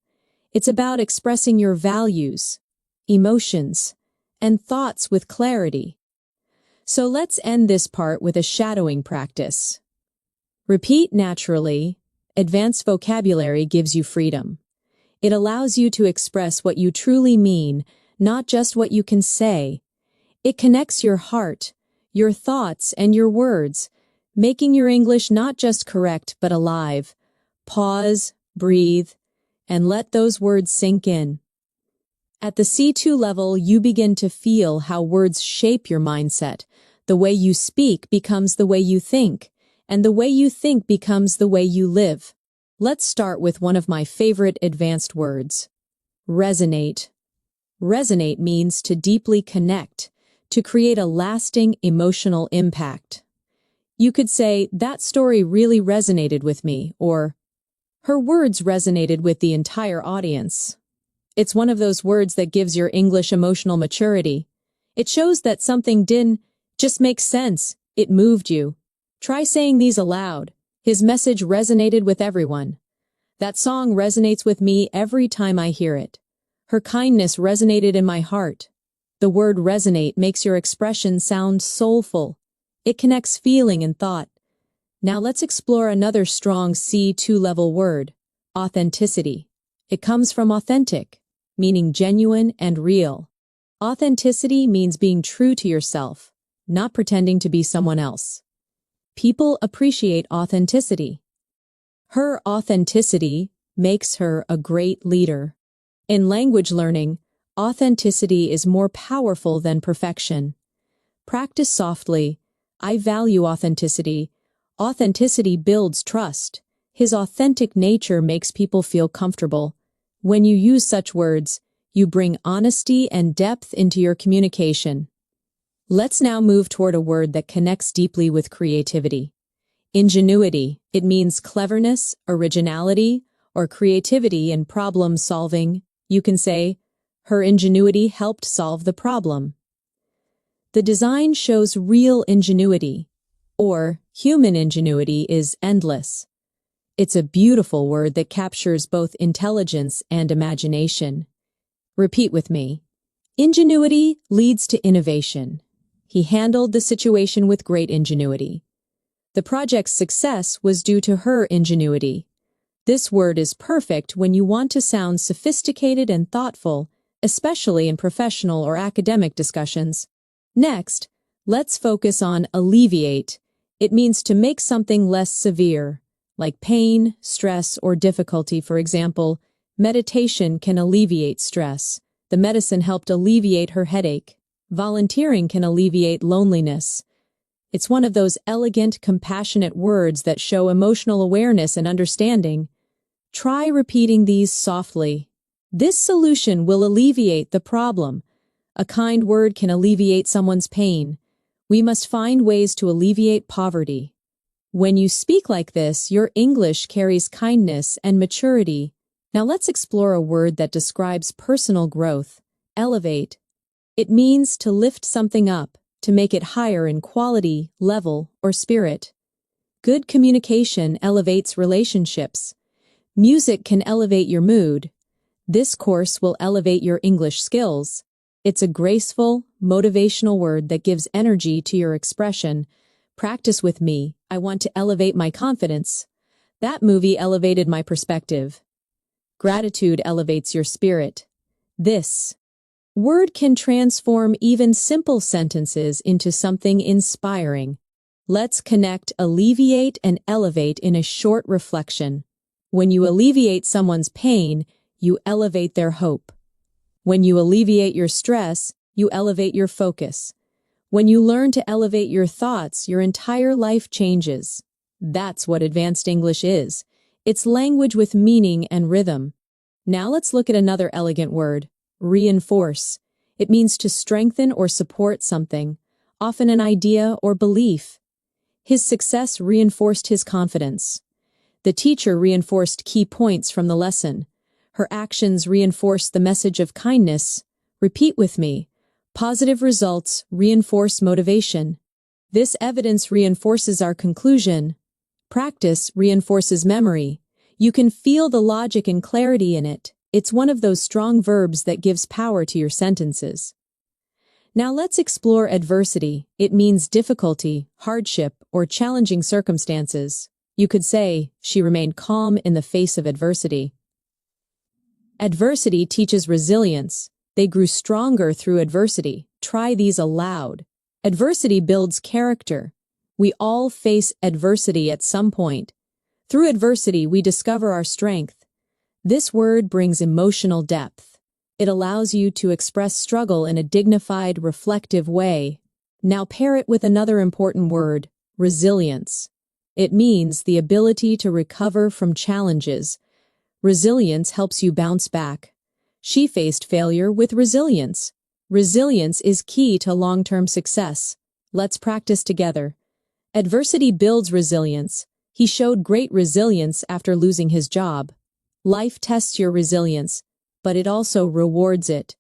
it's about expressing your values, emotions, and thoughts with clarity. So let's end this part with a shadowing practice. Repeat naturally. Advanced vocabulary gives you freedom. It allows you to express what you truly mean, not just what you can say. It connects your heart, your thoughts, and your words, making your English not just correct but alive. Pause, breathe, and let those words sink in. At the C2 level, you begin to feel how words shape your mindset. The way you speak becomes the way you think, and the way you think becomes the way you live. Let's start with one of my favorite advanced words. Resonate. Resonate means to deeply connect, to create a lasting emotional impact. You could say, that story really resonated with me, or her words resonated with the entire audience. It's one of those words that gives your English emotional maturity. It shows that something didn't just make sense, it moved you. Try saying these aloud. His message resonated with everyone. That song resonates with me every time I hear it. Her kindness resonated in my heart. The word resonate makes your expression sound soulful. It connects feeling and thought. Now let's explore another strong C2 level word, authenticity. It comes from authentic, meaning genuine and real. Authenticity means being true to yourself, not pretending to be someone else. People appreciate authenticity. Her authenticity makes her a great leader. In language learning, authenticity is more powerful than perfection. Practice softly. I value authenticity. Authenticity builds trust. His authentic nature makes people feel comfortable. When you use such words, you bring honesty and depth into your communication. Let's now move toward a word that connects deeply with creativity. Ingenuity. It means cleverness, originality, or creativity in problem solving. You can say, her ingenuity helped solve the problem. The design shows real ingenuity, or human ingenuity is endless. It's a beautiful word that captures both intelligence and imagination. Repeat with me. Ingenuity leads to innovation. He handled the situation with great ingenuity. The project's success was due to her ingenuity. This word is perfect when you want to sound sophisticated and thoughtful, especially in professional or academic discussions. Next, let's focus on alleviate. It means to make something less severe, like pain, stress, or difficulty. For example, meditation can alleviate stress. The medicine helped alleviate her headache. Volunteering can alleviate loneliness. It's one of those elegant, compassionate words that show emotional awareness and understanding. Try repeating these softly. This solution will alleviate the problem. A kind word can alleviate someone's pain. We must find ways to alleviate poverty. When you speak like this, your English carries kindness and maturity. Now let's explore a word that describes personal growth. Elevate. It means to lift something up, to make it higher in quality, level, or spirit. Good communication elevates relationships. Music can elevate your mood. This course will elevate your English skills. It's a graceful, motivational word that gives energy to your expression. Practice with me. I want to elevate my confidence. That movie elevated my perspective. Gratitude elevates your spirit. This word can transform even simple sentences into something inspiring. Let's connect alleviate and elevate in a short reflection. When you alleviate someone's pain, you elevate their hope. When you alleviate your stress, you elevate your focus. When you learn to elevate your thoughts, your entire life changes. That's what advanced English is. It's language with meaning and rhythm. Now let's look at another elegant word. Reinforce. It means to strengthen or support something, often an idea or belief. His success reinforced his confidence. The teacher reinforced key points from the lesson. Her actions reinforced the message of kindness. Repeat with me. Positive results reinforce motivation. This evidence reinforces our conclusion. Practice reinforces memory. You can feel the logic and clarity in it. It's one of those strong verbs that gives power to your sentences. Now let's explore adversity. It means difficulty, hardship, or challenging circumstances. You could say, she remained calm in the face of adversity. Adversity teaches resilience. They grew stronger through adversity. Try these aloud. Adversity builds character. We all face adversity at some point. Through adversity, we discover our strength. This word brings emotional depth. It allows you to express struggle in a dignified, reflective way. Now pair it with another important word, resilience. It means the ability to recover from challenges. Resilience helps you bounce back. She faced failure with resilience. Resilience is key to long-term success. Let's practice together. Adversity builds resilience. He showed great resilience after losing his job. Life tests your resilience, but it also rewards it.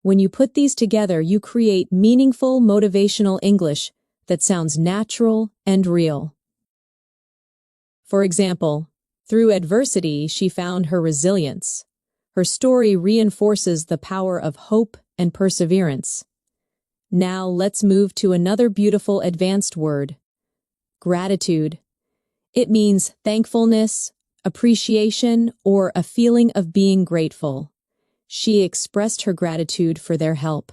When you put these together, you create meaningful, motivational English that sounds natural and real. For example, through adversity, she found her resilience. Her story reinforces the power of hope and perseverance. Now let's move to another beautiful advanced word, gratitude. It means thankfulness, appreciation, or a feeling of being grateful. She expressed her gratitude for their help.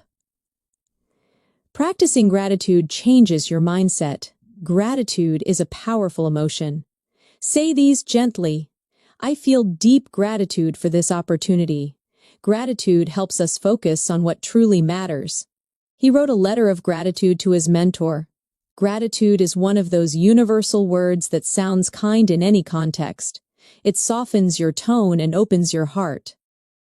Practicing gratitude changes your mindset. Gratitude is a powerful emotion. Say these gently. I feel deep gratitude for this opportunity. Gratitude helps us focus on what truly matters. He wrote a letter of gratitude to his mentor. Gratitude is one of those universal words that sounds kind in any context. It softens your tone and opens your heart.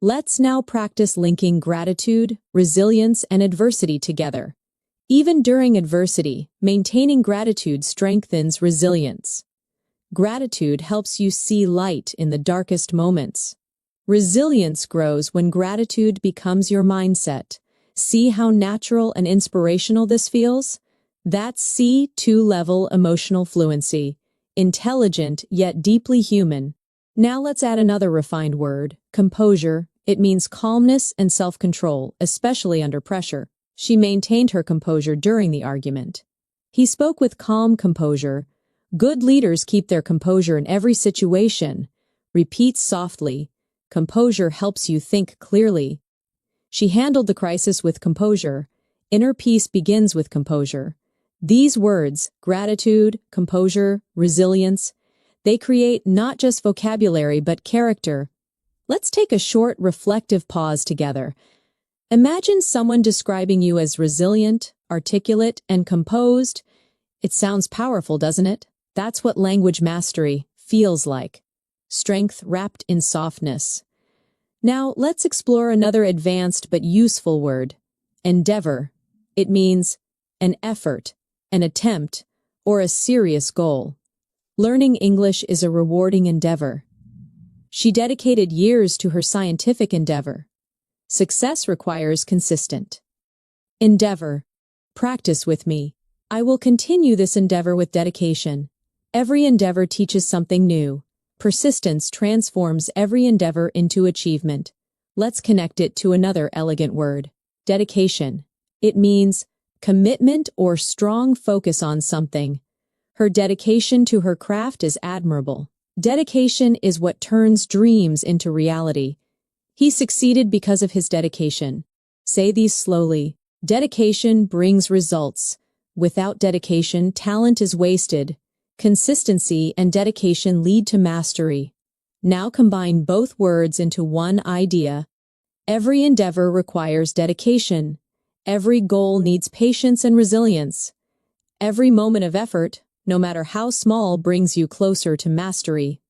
Let's now practice linking gratitude, resilience, and adversity together. Even during adversity, maintaining gratitude strengthens resilience. Gratitude helps you see light in the darkest moments. Resilience grows when gratitude becomes your mindset. See how natural and inspirational this feels? That's C2-level emotional fluency. Intelligent yet deeply human. Now let's add another refined word, composure. It means calmness and self-control, especially under pressure. She maintained her composure during the argument. He spoke with calm composure. Good leaders keep their composure in every situation. Repeat softly. Composure helps you think clearly. She handled the crisis with composure. Inner peace begins with composure. These words, gratitude, composure, resilience, they create not just vocabulary but character. Let's take a short, reflective pause together. Imagine someone describing you as resilient, articulate, and composed. It sounds powerful, doesn't it? That's what language mastery feels like. Strength wrapped in softness. Now, let's explore another advanced but useful word, endeavor. It means an effort, an attempt, or a serious goal. Learning English is a rewarding endeavor. She dedicated years to her scientific endeavor. Success requires consistent endeavor. Practice with me. I will continue this endeavor with dedication. Every endeavor teaches something new. Persistence transforms every endeavor into achievement. Let's connect it to another elegant word, dedication. It means commitment or strong focus on something. Her dedication to her craft is admirable. Dedication is what turns dreams into reality. He succeeded because of his dedication. Say these slowly. Dedication brings results. Without dedication, talent is wasted. Consistency and dedication lead to mastery. Now combine both words into one idea. Every endeavor requires dedication. Every goal needs patience and resilience. Every moment of effort, no matter how small, brings you closer to mastery.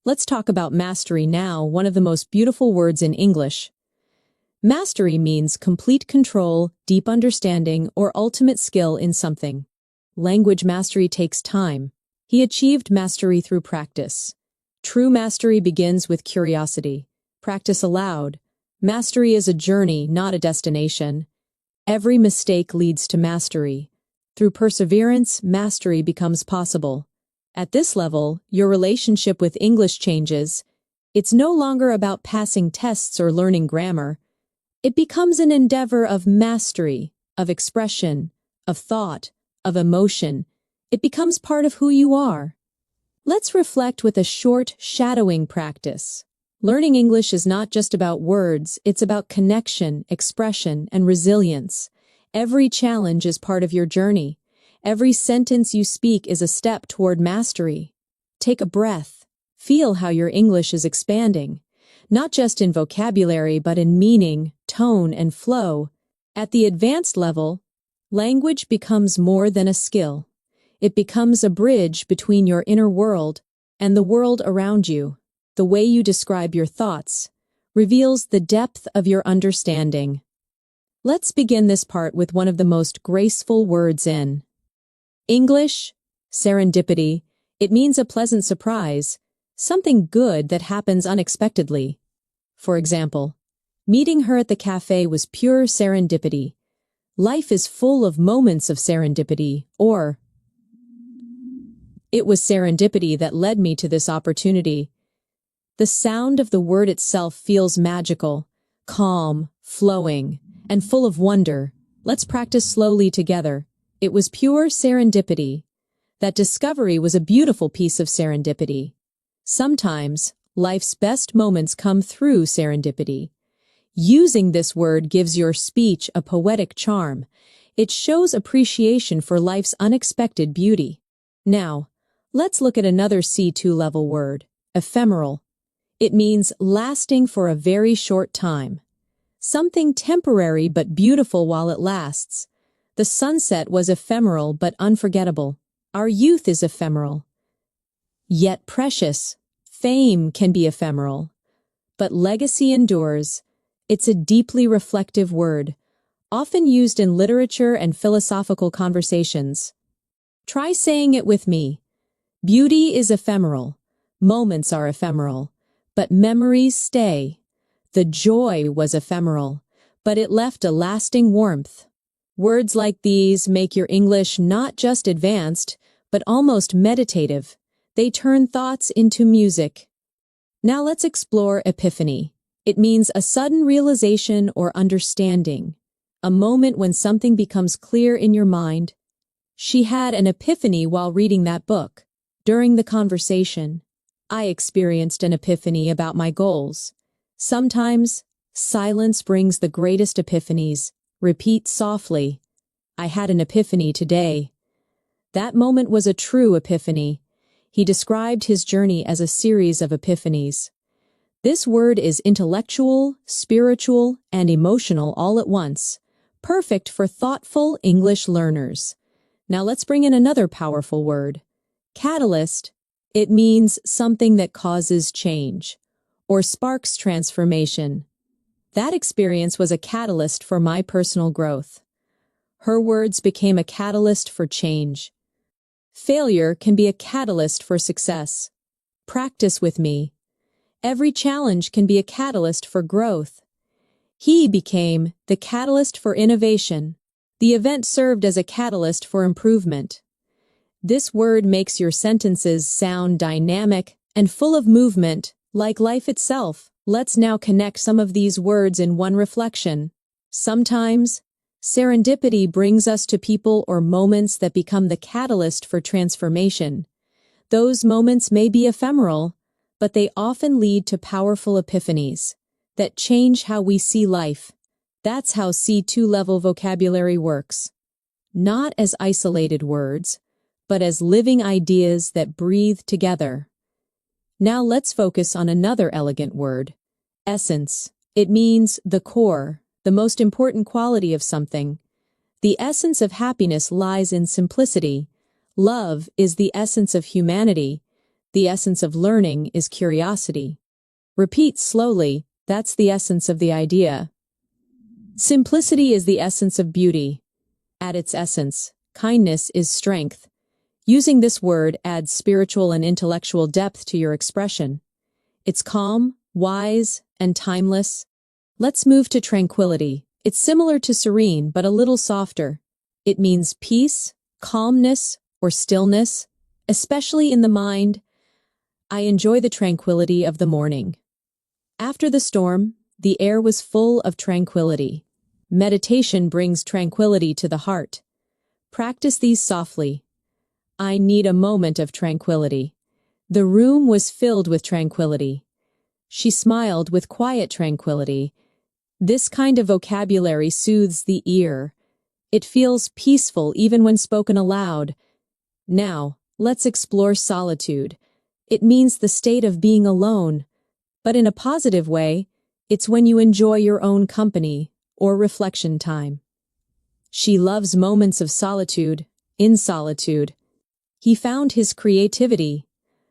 Let's talk about mastery now, one of the most beautiful words in English. Mastery means complete control, deep understanding, or ultimate skill in something. Language mastery takes time. He achieved mastery through practice. True mastery begins with curiosity. Practice aloud. Mastery is a journey, not a destination. Every mistake leads to mastery. Through perseverance, mastery becomes possible. At this level, your relationship with English changes. It's no longer about passing tests or learning grammar. It becomes an endeavor of mastery, of expression, of thought, of emotion. It becomes part of who you are. Let's reflect with a short shadowing practice. Learning English is not just about words, it's about connection, expression, and resilience. Every challenge is part of your journey. Every sentence you speak is a step toward mastery. Take a breath. Feel how your English is expanding, not just in vocabulary but in meaning, tone, and flow. At the advanced level, language becomes more than a skill. It becomes a bridge between your inner world and the world around you. The way you describe your thoughts reveals the depth of your understanding. Let's begin this part with one of the most graceful words in English, serendipity. It means a pleasant surprise, something good that happens unexpectedly. For example, meeting her at the cafe was pure serendipity. Life is full of moments of serendipity, or it was serendipity that led me to this opportunity. The sound of the word itself feels magical, calm, flowing, and full of wonder. Let's practice slowly together. It was pure serendipity. That discovery was a beautiful piece of serendipity. Sometimes, life's best moments come through serendipity. Using this word gives your speech a poetic charm. It shows appreciation for life's unexpected beauty. Now, let's look at another C2-level word, ephemeral. It means lasting for a very short time. Something temporary but beautiful while it lasts. The sunset was ephemeral but unforgettable. Our youth is ephemeral, yet precious. Fame can be ephemeral, but legacy endures. It's a deeply reflective word, often used in literature and philosophical conversations. Try saying it with me. Beauty is ephemeral. Moments are ephemeral, but memories stay. The joy was ephemeral, but it left a lasting warmth. Words like these make your English not just advanced, but almost meditative. They turn thoughts into music. Now let's explore epiphany. It means a sudden realization or understanding, a moment when something becomes clear in your mind. She had an epiphany while reading that book. During the conversation, I experienced an epiphany about my goals. Sometimes, silence brings the greatest epiphanies. Repeat softly. I had an epiphany today. That moment was a true epiphany. He described his journey as a series of epiphanies. This word is intellectual, spiritual, and emotional all at once, perfect for thoughtful English learners. Now let's bring in another powerful word. Catalyst. It means something that causes change, or sparks transformation. That experience was a catalyst for my personal growth. Her words became a catalyst for change. Failure can be a catalyst for success. Practice with me. Every challenge can be a catalyst for growth. He became the catalyst for innovation. The event served as a catalyst for improvement. This word makes your sentences sound dynamic and full of movement, like life itself. Let's now connect some of these words in one reflection. Sometimes, serendipity brings us to people or moments that become the catalyst for transformation. Those moments may be ephemeral, but they often lead to powerful epiphanies that change how we see life. That's how C2 level vocabulary works. Not as isolated words, but as living ideas that breathe together. Now let's focus on another elegant word, essence. It means the core, the most important quality of something. The essence of happiness lies in simplicity. Love is the essence of humanity. The essence of learning is curiosity. Repeat slowly, that's the essence of the idea. Simplicity is the essence of beauty. At its essence, kindness is strength. Using this word adds spiritual and intellectual depth to your expression. It's calm, wise, and timeless. Let's move to tranquility. It's similar to serene, but a little softer. It means peace, calmness, or stillness, especially in the mind. I enjoy the tranquility of the morning. After the storm, the air was full of tranquility. Meditation brings tranquility to the heart. Practice these softly. I need a moment of tranquility. The room was filled with tranquility. She smiled with quiet tranquility. This kind of vocabulary soothes the ear. It feels peaceful even when spoken aloud. Now, let's explore solitude. It means the state of being alone, but in a positive way. It's when you enjoy your own company or reflection time. She loves moments of solitude. In solitude, he found his creativity.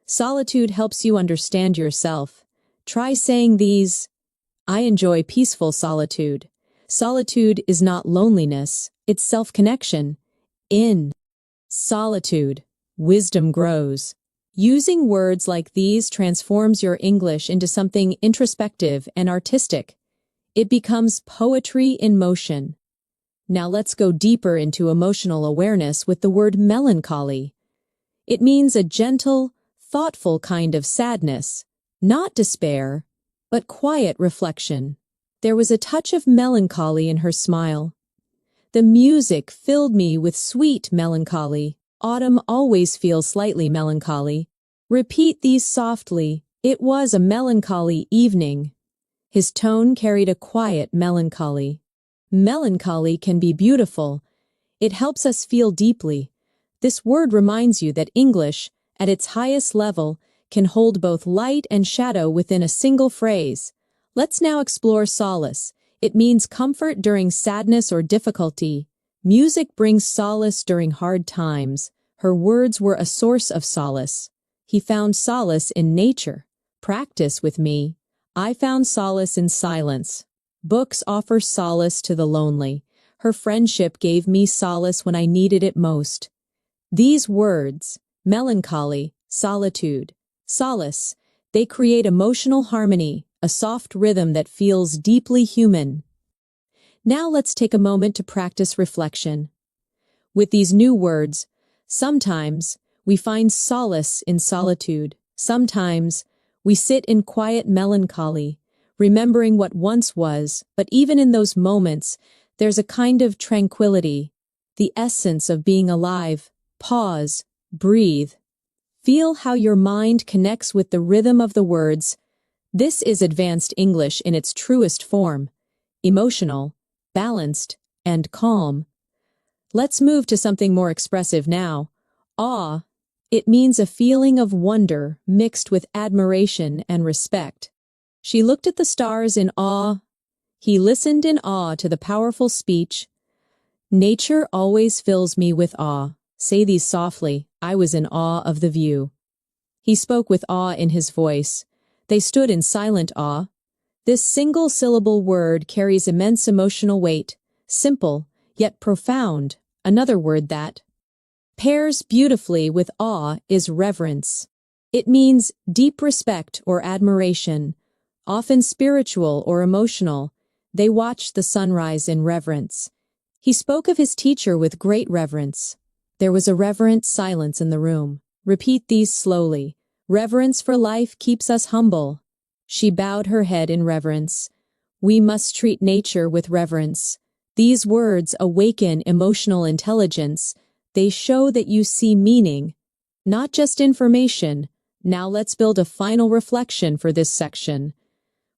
Solitude helps you understand yourself. Try saying these. I enjoy peaceful solitude. Solitude is not loneliness, it's self-connection. In solitude, wisdom grows. Using words like these transforms your English into something introspective and artistic. It becomes poetry in motion. Now let's go deeper into emotional awareness with the word melancholy. It means a gentle, thoughtful kind of sadness, not despair, but quiet reflection. There was a touch of melancholy in her smile. The music filled me with sweet melancholy. Autumn always feels slightly melancholy. Repeat these softly. It was a melancholy evening. His tone carried a quiet melancholy. Melancholy can be beautiful. It helps us feel deeply. This word reminds you that English, at its highest level, can hold both light and shadow within a single phrase. Let's now explore solace. It means comfort during sadness or difficulty. Music brings solace during hard times. Her words were a source of solace. He found solace in nature. Practice with me. I found solace in silence. Books offer solace to the lonely. Her friendship gave me solace when I needed it most. These words, melancholy, solitude, solace, they create emotional harmony, a soft rhythm that feels deeply human. Now let's take a moment to practice reflection. With these new words, sometimes we find solace in solitude. Sometimes we sit in quiet melancholy, remembering what once was, but even in those moments, there's a kind of tranquility, the essence of being alive. Pause, breathe. Feel how your mind connects with the rhythm of the words. This is advanced English in its truest form, emotional, balanced, and calm. Let's move to something more expressive now. Awe. It means a feeling of wonder mixed with admiration and respect. She looked at the stars in awe. He listened in awe to the powerful speech. Nature always fills me with awe. Say these softly. I was in awe of the view. He spoke with awe in his voice. They stood in silent awe. This single-syllable word carries immense emotional weight, simple, yet profound. Another word that pairs beautifully with awe is reverence. It means deep respect or admiration, often spiritual or emotional. They watched the sunrise in reverence. He spoke of his teacher with great reverence. There was a reverent silence in the room. Repeat these slowly. Reverence for life keeps us humble. She bowed her head in reverence. We must treat nature with reverence. These words awaken emotional intelligence. They show that you see meaning, not just information. Now let's build a final reflection for this section.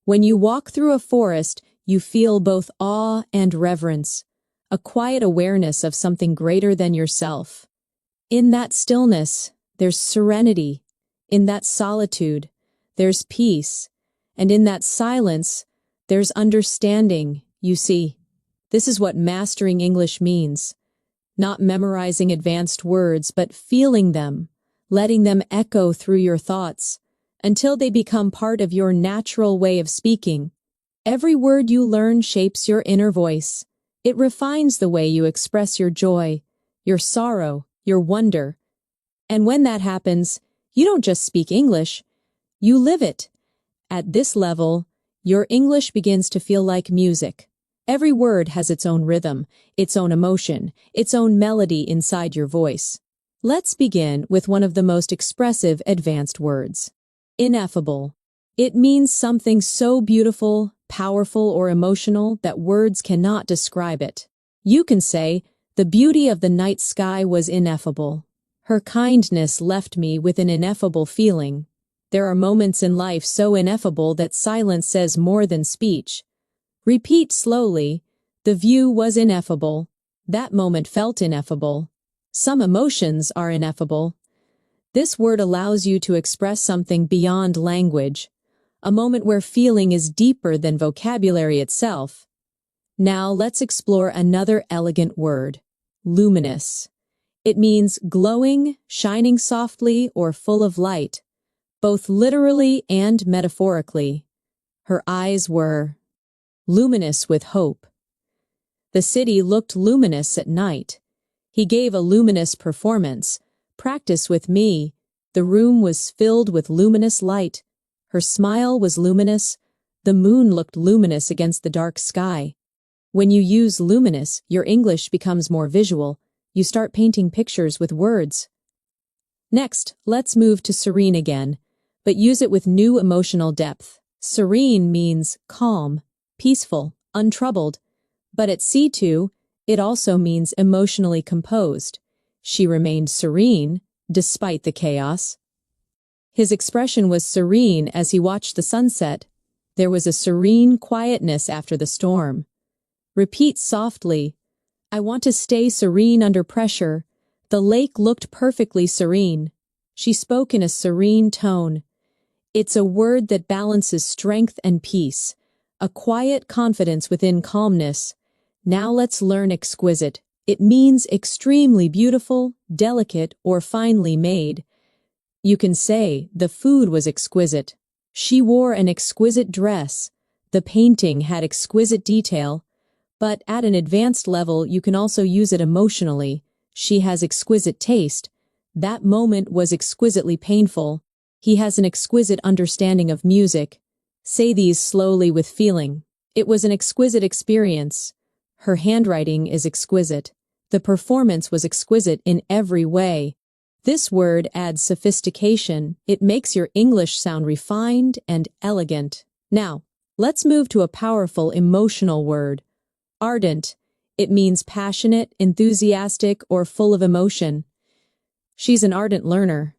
When you walk through a forest, you feel both awe and reverence, a quiet awareness of something greater than yourself. In that stillness, there's serenity. In that solitude, there's peace. And in that silence, there's understanding. You see, this is what mastering English means. Not memorizing advanced words, but feeling them, letting them echo through your thoughts, until they become part of your natural way of speaking. Every word you learn shapes your inner voice. It refines the way you express your joy, your sorrow, your wonder. And when that happens, you don't just speak English, you live it. At this level, your English begins to feel like music. Every word has its own rhythm, its own emotion, its own melody inside your voice. Let's begin with one of the most expressive advanced words. Ineffable. It means something so beautiful, powerful, or emotional that words cannot describe it. You can say, the beauty of the night sky was ineffable. Her kindness left me with an ineffable feeling. There are moments in life so ineffable that silence says more than speech. Repeat slowly. The view was ineffable. That moment felt ineffable. Some emotions are ineffable. This word allows you to express something beyond language, a moment where feeling is deeper than vocabulary itself. Now let's explore another elegant word, luminous. It means glowing, shining softly, or full of light, both literally and metaphorically. Her eyes were luminous with hope. The city looked luminous at night. He gave a luminous performance. Practice with me. The room was filled with luminous light. Her smile was luminous. The moon looked luminous against the dark sky. When you use luminous, your English becomes more visual. You start painting pictures with words. Next, let's move to serene again, but use it with new emotional depth. Serene means calm, peaceful, untroubled. But at C2, it also means emotionally composed. She remained serene, despite the chaos. His expression was serene as he watched the sunset. There was a serene quietness after the storm. Repeat softly. I want to stay serene under pressure. The lake looked perfectly serene. She spoke in a serene tone. It's a word that balances strength and peace, a quiet confidence within calmness. Now let's learn exquisite. It means extremely beautiful, delicate, or finely made. You can say, the food was exquisite. She wore an exquisite dress. The painting had exquisite detail. But at an advanced level, you can also use it emotionally. She has exquisite taste. That moment was exquisitely painful. He has an exquisite understanding of music. Say these slowly with feeling. It was an exquisite experience. Her handwriting is exquisite. The performance was exquisite in every way. This word adds sophistication. It makes your English sound refined and elegant. Now, let's move to a powerful emotional word. Ardent. It means passionate, enthusiastic, or full of emotion. She's an ardent learner.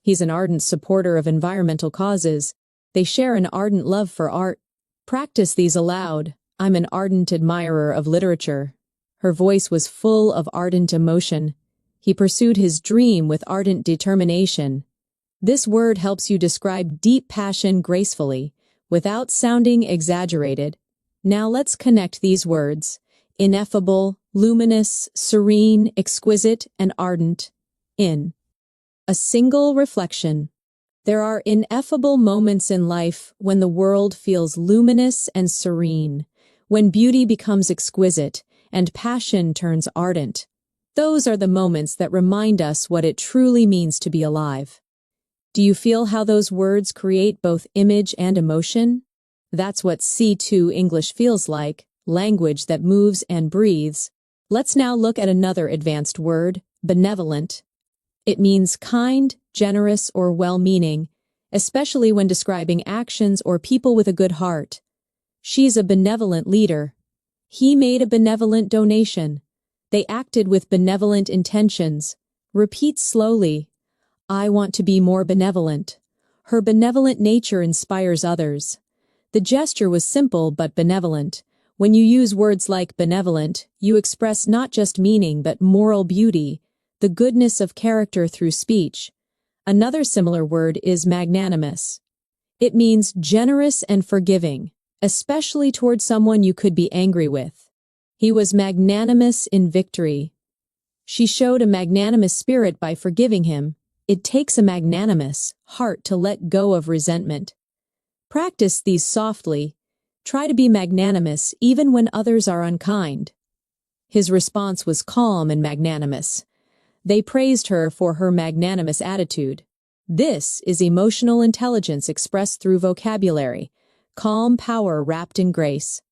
He's an ardent supporter of environmental causes. They share an ardent love for art. Practice these aloud. I'm an ardent admirer of literature. Her voice was full of ardent emotion. He pursued his dream with ardent determination. This word helps you describe deep passion gracefully, without sounding exaggerated. Now let's connect these words. Ineffable, luminous, serene, exquisite, and ardent. In a single reflection. There are ineffable moments in life when the world feels luminous and serene, when beauty becomes exquisite and passion turns ardent. Those are the moments that remind us what it truly means to be alive. Do you feel how those words create both image and emotion? That's what C2 English feels like, language that moves and breathes. Let's now look at another advanced word, benevolent. It means kind, generous, or well-meaning, especially when describing actions or people with a good heart. She's a benevolent leader. He made a benevolent donation. They acted with benevolent intentions. Repeat slowly. I want to be more benevolent. Her benevolent nature inspires others. The gesture was simple but benevolent. When you use words like benevolent, you express not just meaning but moral beauty, the goodness of character through speech. Another similar word is magnanimous. It means generous and forgiving, especially toward someone you could be angry with. He was magnanimous in victory. She showed a magnanimous spirit by forgiving him. It takes a magnanimous heart to let go of resentment. Practice these softly. Try to be magnanimous even when others are unkind. His response was calm and magnanimous. They praised her for her magnanimous attitude. This is emotional intelligence expressed through vocabulary, calm power wrapped in grace.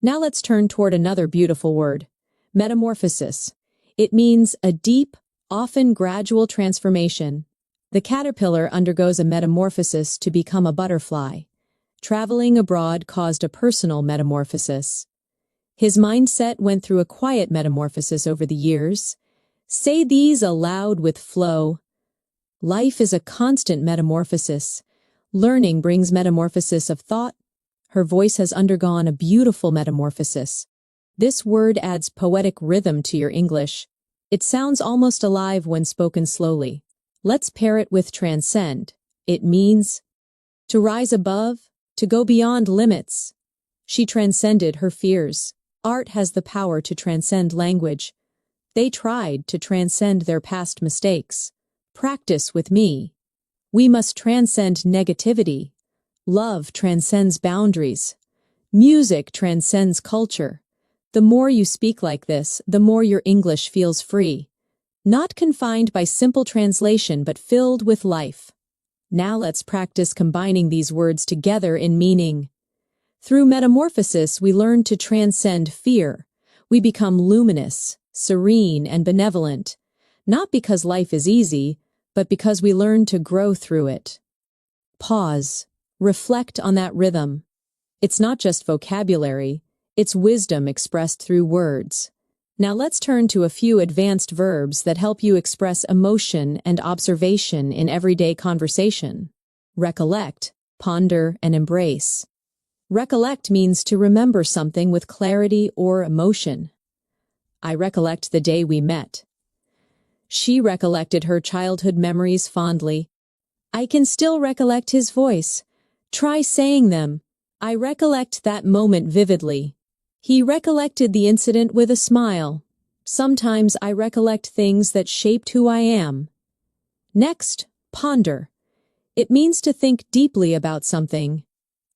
Now let's turn toward another beautiful word, metamorphosis. It means a deep, often gradual transformation. The caterpillar undergoes a metamorphosis to become a butterfly. Traveling abroad caused a personal metamorphosis. His mindset went through a quiet metamorphosis over the years. Say these aloud with flow. Life is a constant metamorphosis. Learning brings metamorphosis of thought. Her voice has undergone a beautiful metamorphosis. This word adds poetic rhythm to your English. It sounds almost alive when spoken slowly. Let's pair it with transcend. It means to rise above, to go beyond limits. She transcended her fears. Art has the power to transcend language. They tried to transcend their past mistakes. Practice with me. We must transcend negativity. Love transcends boundaries. Music transcends culture. The more you speak like this, the more your English feels free. Not confined by simple translation, but filled with life. Now let's practice combining these words together in meaning. Through metamorphosis, we learn to transcend fear. We become luminous, serene, and benevolent, not because life is easy, but because we learn to grow through it. Pause. Reflect on that rhythm. It's not just vocabulary, it's wisdom expressed through words. Now let's turn to a few advanced verbs that help you express emotion and observation in everyday conversation. Recollect, ponder, and embrace. Recollect means to remember something with clarity or emotion. I recollect the day we met. She recollected her childhood memories fondly. I can still recollect his voice. Try saying them. I recollect that moment vividly. He recollected the incident with a smile. Sometimes I recollect things that shaped who I am. Next, ponder. It means to think deeply about something.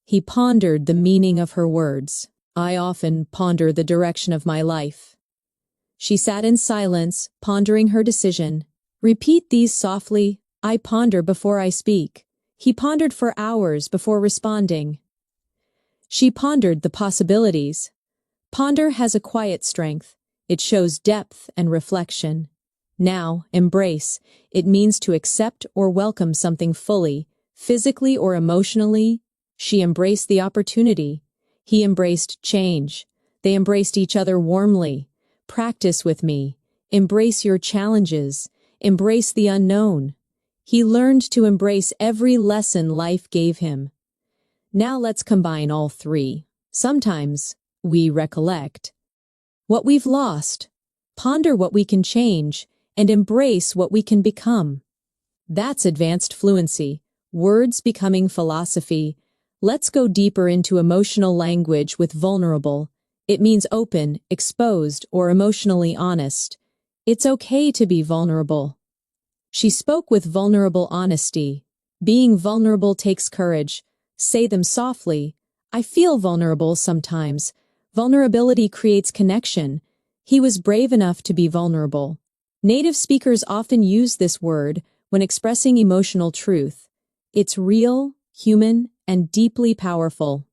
He pondered the meaning of her words. I often ponder the direction of my life. She sat in silence, pondering her decision. Repeat these softly. I ponder before I speak. He pondered for hours before responding. She pondered the possibilities. Ponder has a quiet strength. It shows depth and reflection. Now, embrace. It means to accept or welcome something fully, physically or emotionally. She embraced the opportunity. He embraced change. They embraced each other warmly. Practice with me. Embrace your challenges. Embrace the unknown. He learned to embrace every lesson life gave him. Now let's combine all three. Sometimes we recollect what we've lost, ponder what we can change, and embrace what we can become. That's advanced fluency, words becoming philosophy. Let's go deeper into emotional language with vulnerable. It means open, exposed, or emotionally honest. It's okay to be vulnerable. She spoke with vulnerable honesty. Being vulnerable takes courage. Say them softly. I feel vulnerable sometimes. Vulnerability creates connection. He was brave enough to be vulnerable. Native speakers often use this word when expressing emotional truth. It's real, human, and deeply powerful.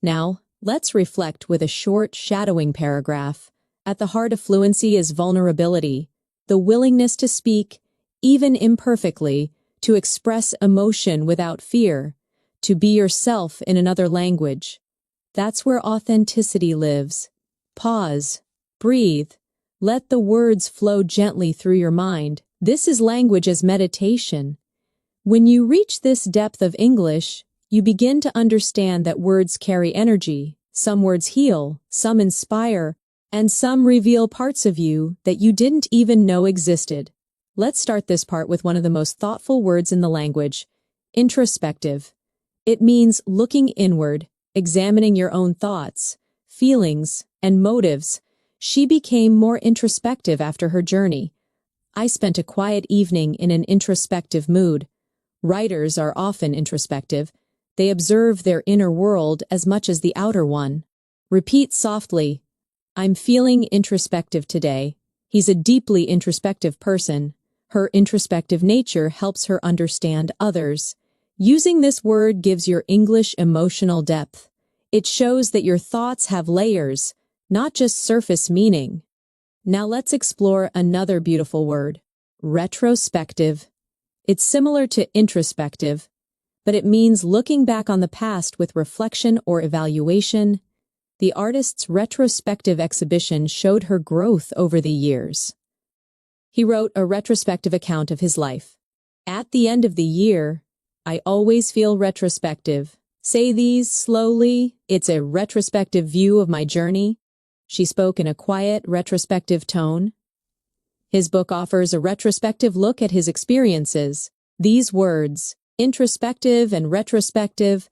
Now, let's reflect with a short, shadowing paragraph. At the heart of fluency is vulnerability, the willingness to speak, even imperfectly, to express emotion without fear, to be yourself in another language. That's where authenticity lives. Pause. Breathe. Let the words flow gently through your mind. This is language as meditation. When you reach this depth of English, you begin to understand that words carry energy. Some words heal, some inspire, and some reveal parts of you that you didn't even know existed. Let's start this part with one of the most thoughtful words in the language, introspective. It means looking inward, examining your own thoughts, feelings, and motives. She became more introspective after her journey. I spent a quiet evening in an introspective mood. Writers are often introspective. They observe their inner world as much as the outer one. Repeat softly, I'm feeling introspective today. He's a deeply introspective person. Her introspective nature helps her understand others. Using this word gives your English emotional depth. It shows that your thoughts have layers, not just surface meaning. Now let's explore another beautiful word, retrospective. It's similar to introspective, but it means looking back on the past with reflection or evaluation. The artist's retrospective exhibition showed her growth over the years. He wrote a retrospective account of his life. At the end of the year, I always feel retrospective. Say these slowly. It's a retrospective view of my journey. She spoke in a quiet, retrospective tone. His book offers a retrospective look at his experiences. These words, introspective and retrospective,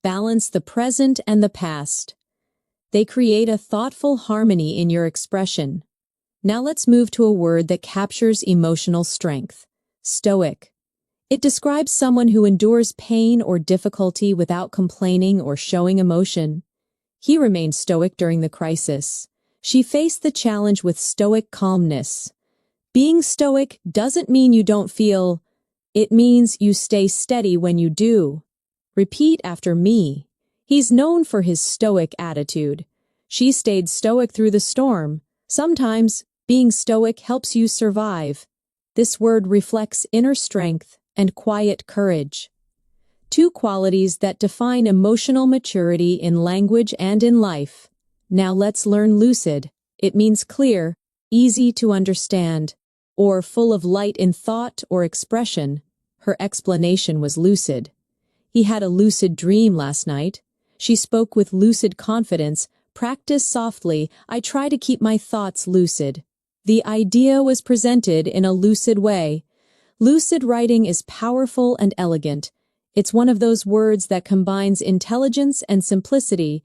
balance the present and the past. They create a thoughtful harmony in your expression. Now let's move to a word that captures emotional strength, stoic. It describes someone who endures pain or difficulty without complaining or showing emotion. He remained stoic during the crisis. She faced the challenge with stoic calmness. Being stoic doesn't mean you don't feel. It means you stay steady when you do. Repeat after me. He's known for his stoic attitude. She stayed stoic through the storm. Sometimes, being stoic helps you survive. This word reflects inner strength and quiet courage. Two qualities that define emotional maturity in language and in life. Now let's learn lucid. It means clear, easy to understand, or full of light in thought or expression. Her explanation was lucid. He had a lucid dream last night. She spoke with lucid confidence. Practice softly. I try to keep my thoughts lucid. The idea was presented in a lucid way. Lucid writing is powerful and elegant. It's one of those words that combines intelligence and simplicity.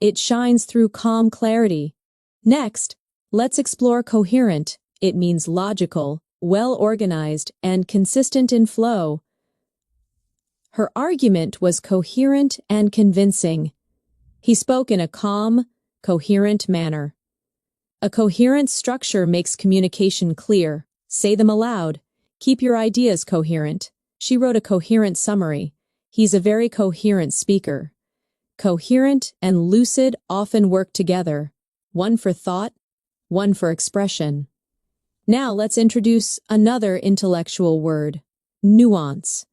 It shines through calm clarity. Next, Let's explore coherent. It means logical, well-organized, and consistent in flow. Her argument was coherent and convincing. He spoke in a calm, coherent manner. A coherent structure makes communication clear. Say them aloud. Keep your ideas coherent. She wrote a coherent summary. He's a very coherent speaker. Coherent and lucid often work together. One for thought, one for expression. Now let's introduce another intellectual word, nuance.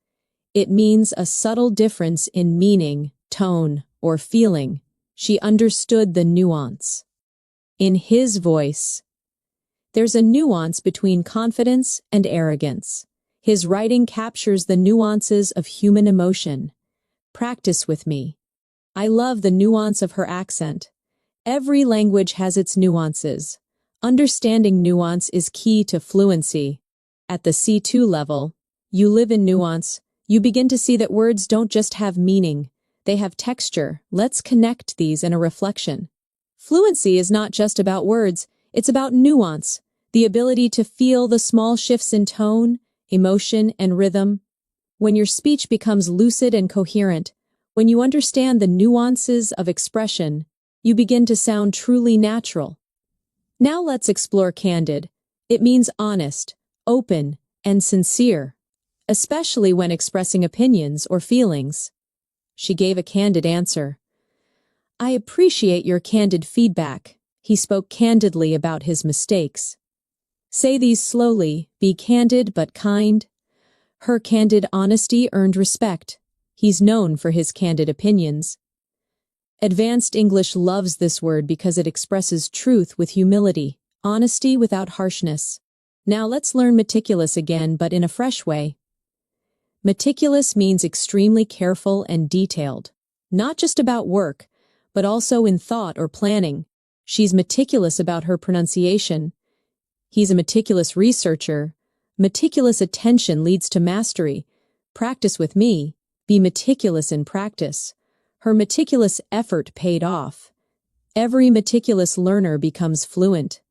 It means a subtle difference in meaning, tone, or feeling. She understood the nuance. In his voice, there's a nuance between confidence and arrogance. His writing captures the nuances of human emotion. Practice with me. I love the nuance of her accent. Every language has its nuances. Understanding nuance is key to fluency. At the C2 level, you live in nuance. You begin to see that words don't just have meaning, they have texture. Let's connect these in a reflection. Fluency is not just about words, it's about nuance, the ability to feel the small shifts in tone, emotion, and rhythm. When your speech becomes lucid and coherent, when you understand the nuances of expression, you begin to sound truly natural. Now let's explore candid. It means honest, open, and sincere, especially when expressing opinions or feelings. She gave a candid answer. I appreciate your candid feedback. He spoke candidly about his mistakes. Say these slowly, be candid but kind. Her candid honesty earned respect. He's known for his candid opinions. Advanced English loves this word because it expresses truth with humility, honesty without harshness. Now let's learn meticulous again, but in a fresh way. Meticulous means extremely careful and detailed, not just about work, but also in thought or planning. She's meticulous about her pronunciation. He's a meticulous researcher. Meticulous attention leads to mastery. Practice with me. Be meticulous in practice. Her meticulous effort paid off. Every meticulous learner becomes fluent.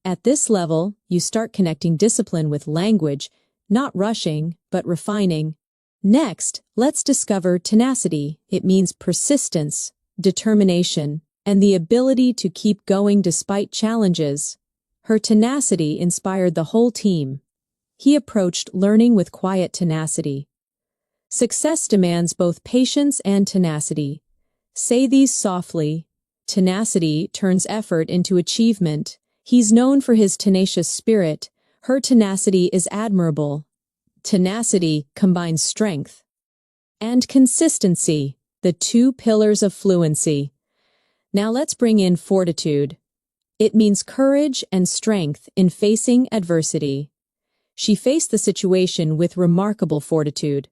At this level, you start connecting discipline with language, not rushing, but refining. Next, let's discover tenacity. It means persistence, determination, and the ability to keep going despite challenges. Her tenacity inspired the whole team. He approached learning with quiet tenacity. Success demands both patience and tenacity. Say these softly. Tenacity turns effort into achievement. He's known for his tenacious spirit. Her tenacity is admirable. Tenacity combines strength and consistency, the two pillars of fluency. Now let's bring in fortitude. It means courage and strength in facing adversity. She faced the situation with remarkable fortitude.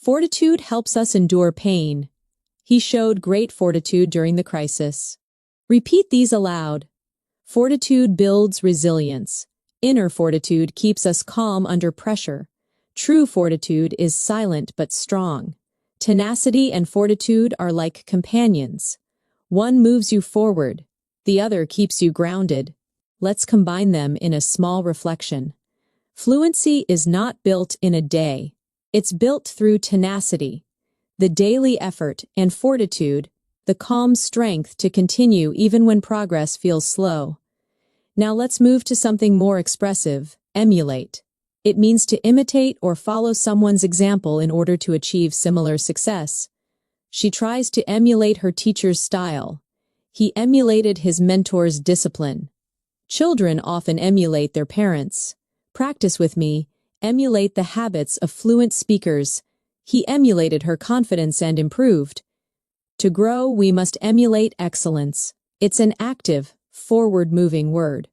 Fortitude helps us endure pain. He showed great fortitude during the crisis. Repeat these aloud. Fortitude builds resilience. Inner fortitude keeps us calm under pressure. True fortitude is silent but strong. Tenacity and fortitude are like companions. One moves you forward, the other keeps you grounded. Let's combine them in a small reflection. Fluency is not built in a day. It's built through tenacity, the daily effort, and fortitude, the calm strength to continue even when progress feels slow. Now let's move to something more expressive, emulate. It means to imitate or follow someone's example in order to achieve similar success. She tries to emulate her teacher's style. He emulated his mentor's discipline. Children often emulate their parents. Practice with me. Emulate the habits of fluent speakers. He emulated her confidence and improved. To grow, we must emulate excellence. It's an active, forward-moving word,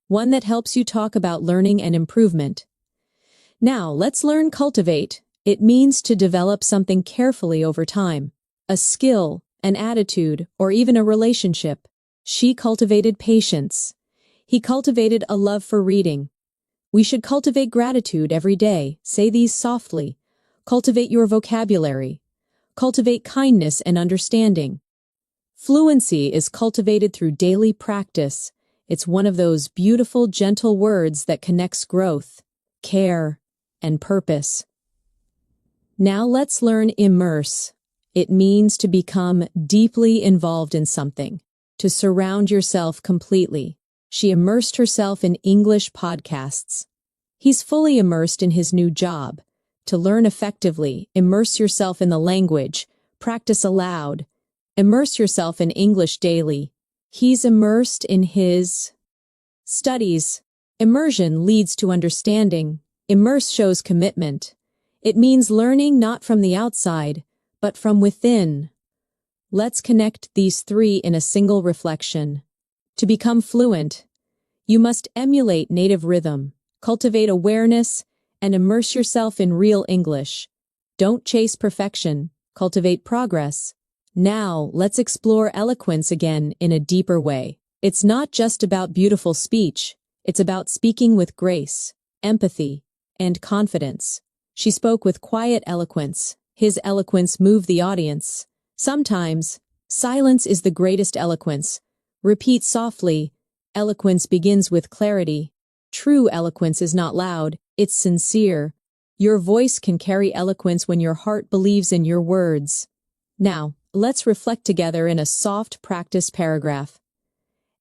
one that helps you talk about learning and improvement. Now, let's learn cultivate. It means to develop something carefully over time, a skill, an attitude, or even a relationship. She cultivated patience. He cultivated a love for reading. We should cultivate gratitude every day. Say these softly. Cultivate your vocabulary. Cultivate kindness and understanding. Fluency is cultivated through daily practice. It's one of those beautiful, gentle words that connects growth, care, and purpose. Now let's learn immerse. It means to become deeply involved in something, to surround yourself completely. She immersed herself in English podcasts. He's fully immersed in his new job. To learn effectively, immerse yourself in the language, practice aloud, immerse yourself in English daily. He's immersed in his studies. Immersion leads to understanding. Immerse shows commitment. It means learning not from the outside, but from within. Let's connect these three in a single reflection. To become fluent, you must emulate native rhythm, cultivate awareness, and immerse yourself in real English. Don't chase perfection, cultivate progress. Now, let's explore eloquence again in a deeper way. It's not just about beautiful speech, it's about speaking with grace, empathy, and confidence. She spoke with quiet eloquence. His eloquence moved the audience. Sometimes, silence is the greatest eloquence. Repeat softly. Eloquence begins with clarity. True eloquence is not loud, it's sincere. Your voice can carry eloquence when your heart believes in your words. Now, let's reflect together in a soft practice paragraph.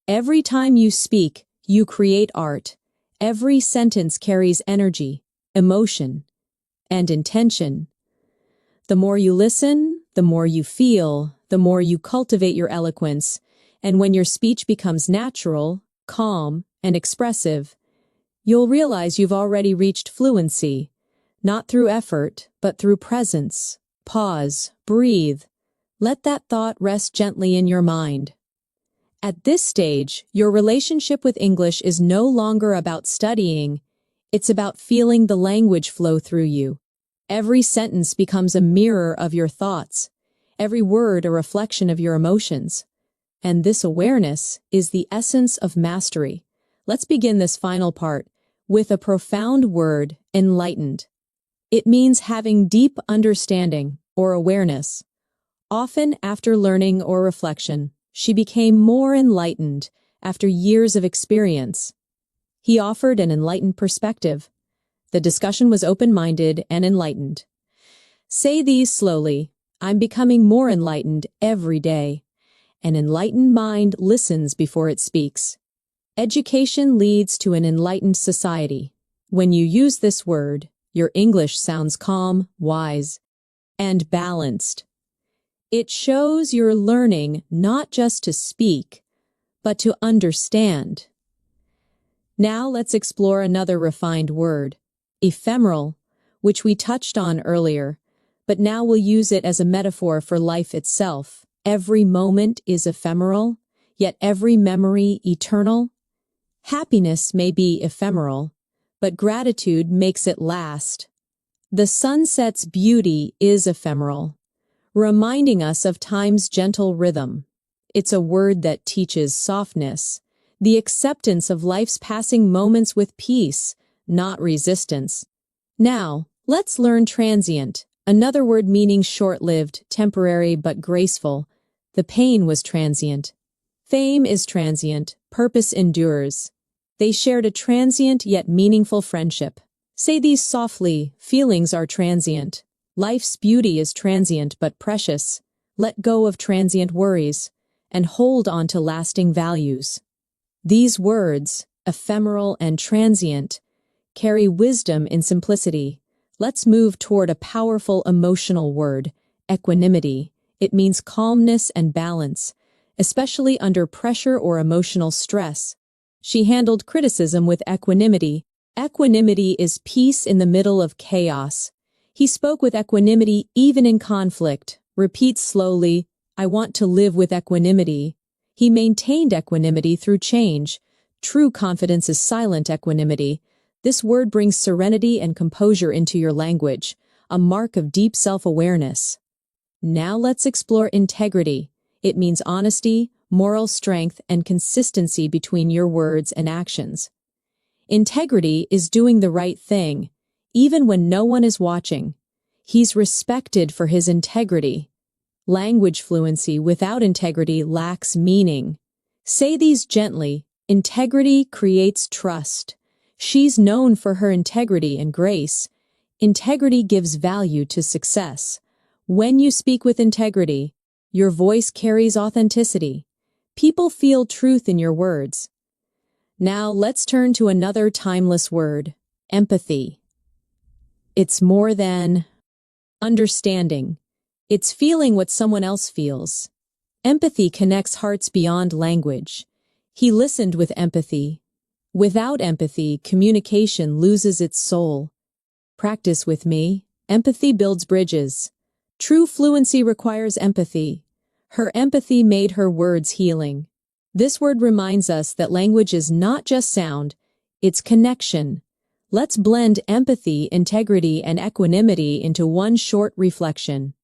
Every time you speak, you create art. Every sentence carries energy, emotion, and intention. The more you listen, the more you feel, the more you cultivate your eloquence, and when your speech becomes natural, calm, and expressive, you'll realize you've already reached fluency, not through effort, but through presence. Pause, breathe. Let that thought rest gently in your mind. At this stage, your relationship with English is no longer about studying, it's about feeling the language flow through you. Every sentence becomes a mirror of your thoughts, every word a reflection of your emotions. And this awareness is the essence of mastery. Let's begin this final part with a profound word, enlightened. It means having deep understanding or awareness. Often after learning or reflection, she became more enlightened after years of experience. He offered an enlightened perspective. The discussion was open-minded and enlightened. Say these slowly. I'm becoming more enlightened every day. An enlightened mind listens before it speaks. Education leads to an enlightened society. When you use this word, your English sounds calm, wise, and balanced. It shows you're learning not just to speak, but to understand. Now let's explore another refined word, ephemeral, which we touched on earlier, but now we'll use it as a metaphor for life itself. Every moment is ephemeral, yet every memory eternal. Happiness may be ephemeral, but gratitude makes it last. The sunset's beauty is ephemeral, reminding us of time's gentle rhythm. It's a word that teaches softness, the acceptance of life's passing moments with peace, not resistance. Now, let's learn transient, another word meaning short-lived, temporary but graceful. The pain was transient. Fame is transient, purpose endures. They shared a transient yet meaningful friendship. Say these softly, feelings are transient. Life's beauty is transient but precious. Let go of transient worries and hold on to lasting values. These words, ephemeral and transient, carry wisdom in simplicity. Let's move toward a powerful emotional word, equanimity. It means calmness and balance, especially under pressure or emotional stress. She handled criticism with equanimity. Equanimity is peace in the middle of chaos. He spoke with equanimity even in conflict. Repeat slowly, I want to live with equanimity. He maintained equanimity through change. True confidence is silent equanimity. This word brings serenity and composure into your language, a mark of deep self-awareness. Now let's explore integrity. It means honesty, moral strength, and consistency between your words and actions. Integrity is doing the right thing, even when no one is watching. He's respected for his integrity. Language fluency without integrity lacks meaning. Say these gently. Integrity creates trust. She's known for her integrity and grace. Integrity gives value to success. When you speak with integrity, your voice carries authenticity. People feel truth in your words. Now let's turn to another timeless word, empathy. It's more than understanding. It's feeling what someone else feels. Empathy connects hearts beyond language. He listened with empathy. Without empathy, communication loses its soul. Practice with me. Empathy builds bridges. True fluency requires empathy. Her empathy made her words healing. This word reminds us that language is not just sound, it's connection. Let's blend empathy, integrity, and equanimity into one short reflection.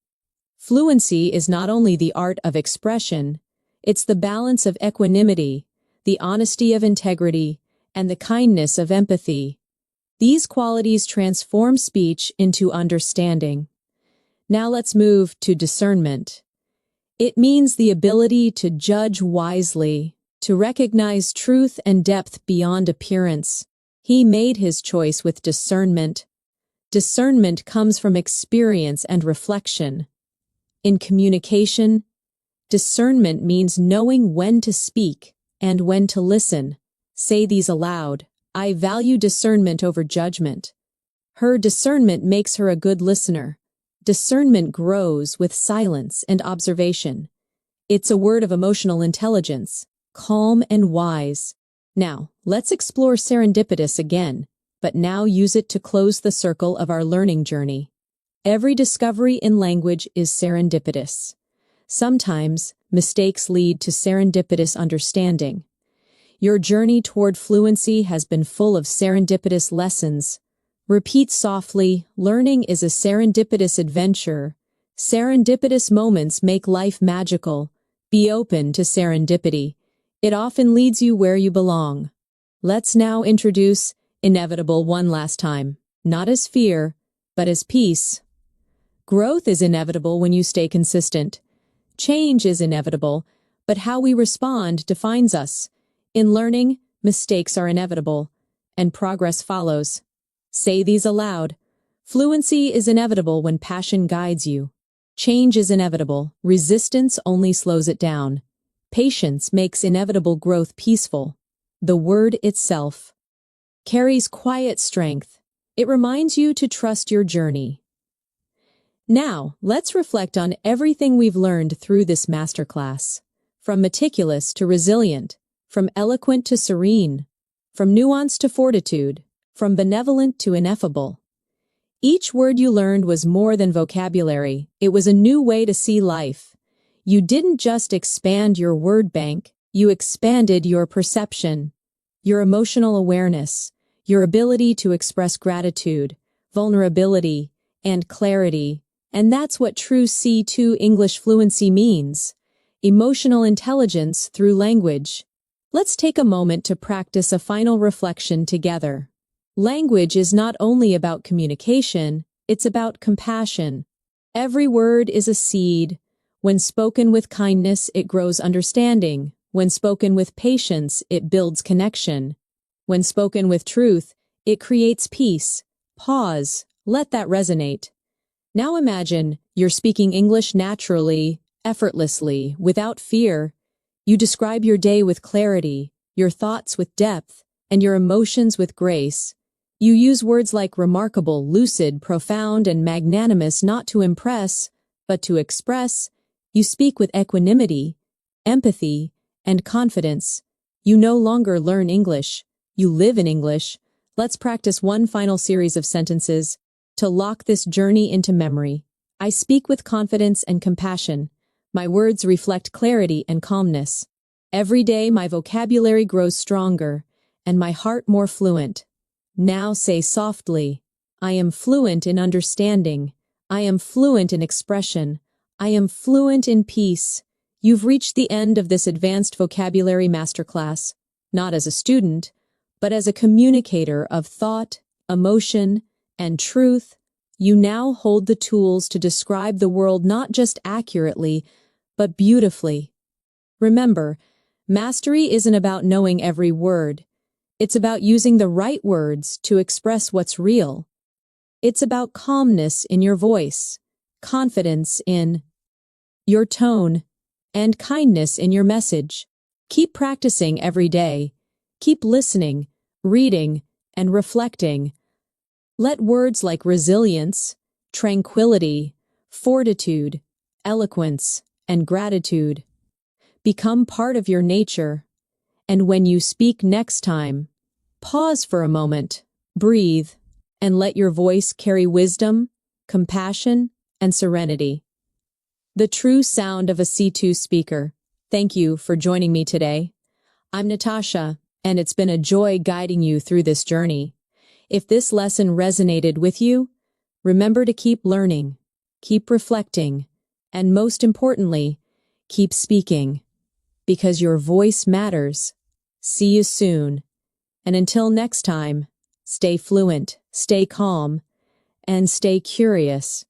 Fluency is not only the art of expression, it's the balance of equanimity, the honesty of integrity, and the kindness of empathy. These qualities transform speech into understanding. Now let's move to discernment. It means the ability to judge wisely, to recognize truth and depth beyond appearance. He made his choice with discernment. Discernment comes from experience and reflection. In communication, discernment means knowing when to speak and when to listen. Say these aloud. I value discernment over judgment. Her discernment makes her a good listener. Discernment grows with silence and observation. It's a word of emotional intelligence, calm and wise. Now, let's explore serendipitous again, but now use it to close the circle of our learning journey. Every discovery in language is serendipitous. Sometimes, mistakes lead to serendipitous understanding. Your journey toward fluency has been full of serendipitous lessons. Repeat softly, learning is a serendipitous adventure. Serendipitous moments make life magical. Be open to serendipity. It often leads you where you belong. Let's now introduce inevitable one last time, not as fear, but as peace. Growth is inevitable when you stay consistent. Change is inevitable, but how we respond defines us. In learning, mistakes are inevitable, and progress follows. Say these aloud. Fluency is inevitable when passion guides you. Change is inevitable. Resistance only slows it down. Patience makes inevitable growth peaceful. The word itself carries quiet strength. It reminds you to trust your journey. Now, let's reflect on everything we've learned through this masterclass. From meticulous to resilient, from eloquent to serene, from nuance to fortitude, from benevolent to ineffable. Each word you learned was more than vocabulary. It was a new way to see life. You didn't just expand your word bank, you expanded your perception, your emotional awareness, your ability to express gratitude, vulnerability, and clarity. And that's what true C2 English fluency means. Emotional intelligence through language. Let's take a moment to practice a final reflection together. Language is not only about communication, it's about compassion. Every word is a seed. When spoken with kindness, it grows understanding. When spoken with patience, it builds connection. When spoken with truth, it creates peace. Pause. Let that resonate. Now imagine you're speaking English naturally, effortlessly, without fear. You describe your day with clarity, your thoughts with depth, and your emotions with grace. You use words like remarkable, lucid, profound, and magnanimous not to impress, but to express. You speak with equanimity, empathy, and confidence. You no longer learn English. You live in English. Let's practice one final series of sentences to lock this journey into memory. I speak with confidence and compassion. My words reflect clarity and calmness. Every day my vocabulary grows stronger, and my heart more fluent. Now say softly, I am fluent in understanding. I am fluent in expression. I am fluent in peace. You've reached the end of this advanced vocabulary masterclass, not as a student, but as a communicator of thought, emotion, and truth. You now hold the tools to describe the world not just accurately, but beautifully. Remember, Mastery isn't about knowing every word. It's about using the right words to express what's real. It's about calmness in your voice, confidence in your tone, and kindness in your message. Keep practicing every day. Keep listening, reading, and reflecting. Let words like resilience, tranquility, fortitude, eloquence, and gratitude become part of your nature. And when you speak next time, pause for a moment, breathe, and let your voice carry wisdom, compassion, and serenity. The true sound of a C2 speaker. Thank you for joining me today. I'm Natasha, and it's been a joy guiding you through this journey. If this lesson resonated with you, remember to keep learning, keep reflecting, and most importantly, keep speaking, because your voice matters. See you soon. And until next time, stay fluent, stay calm, and stay curious.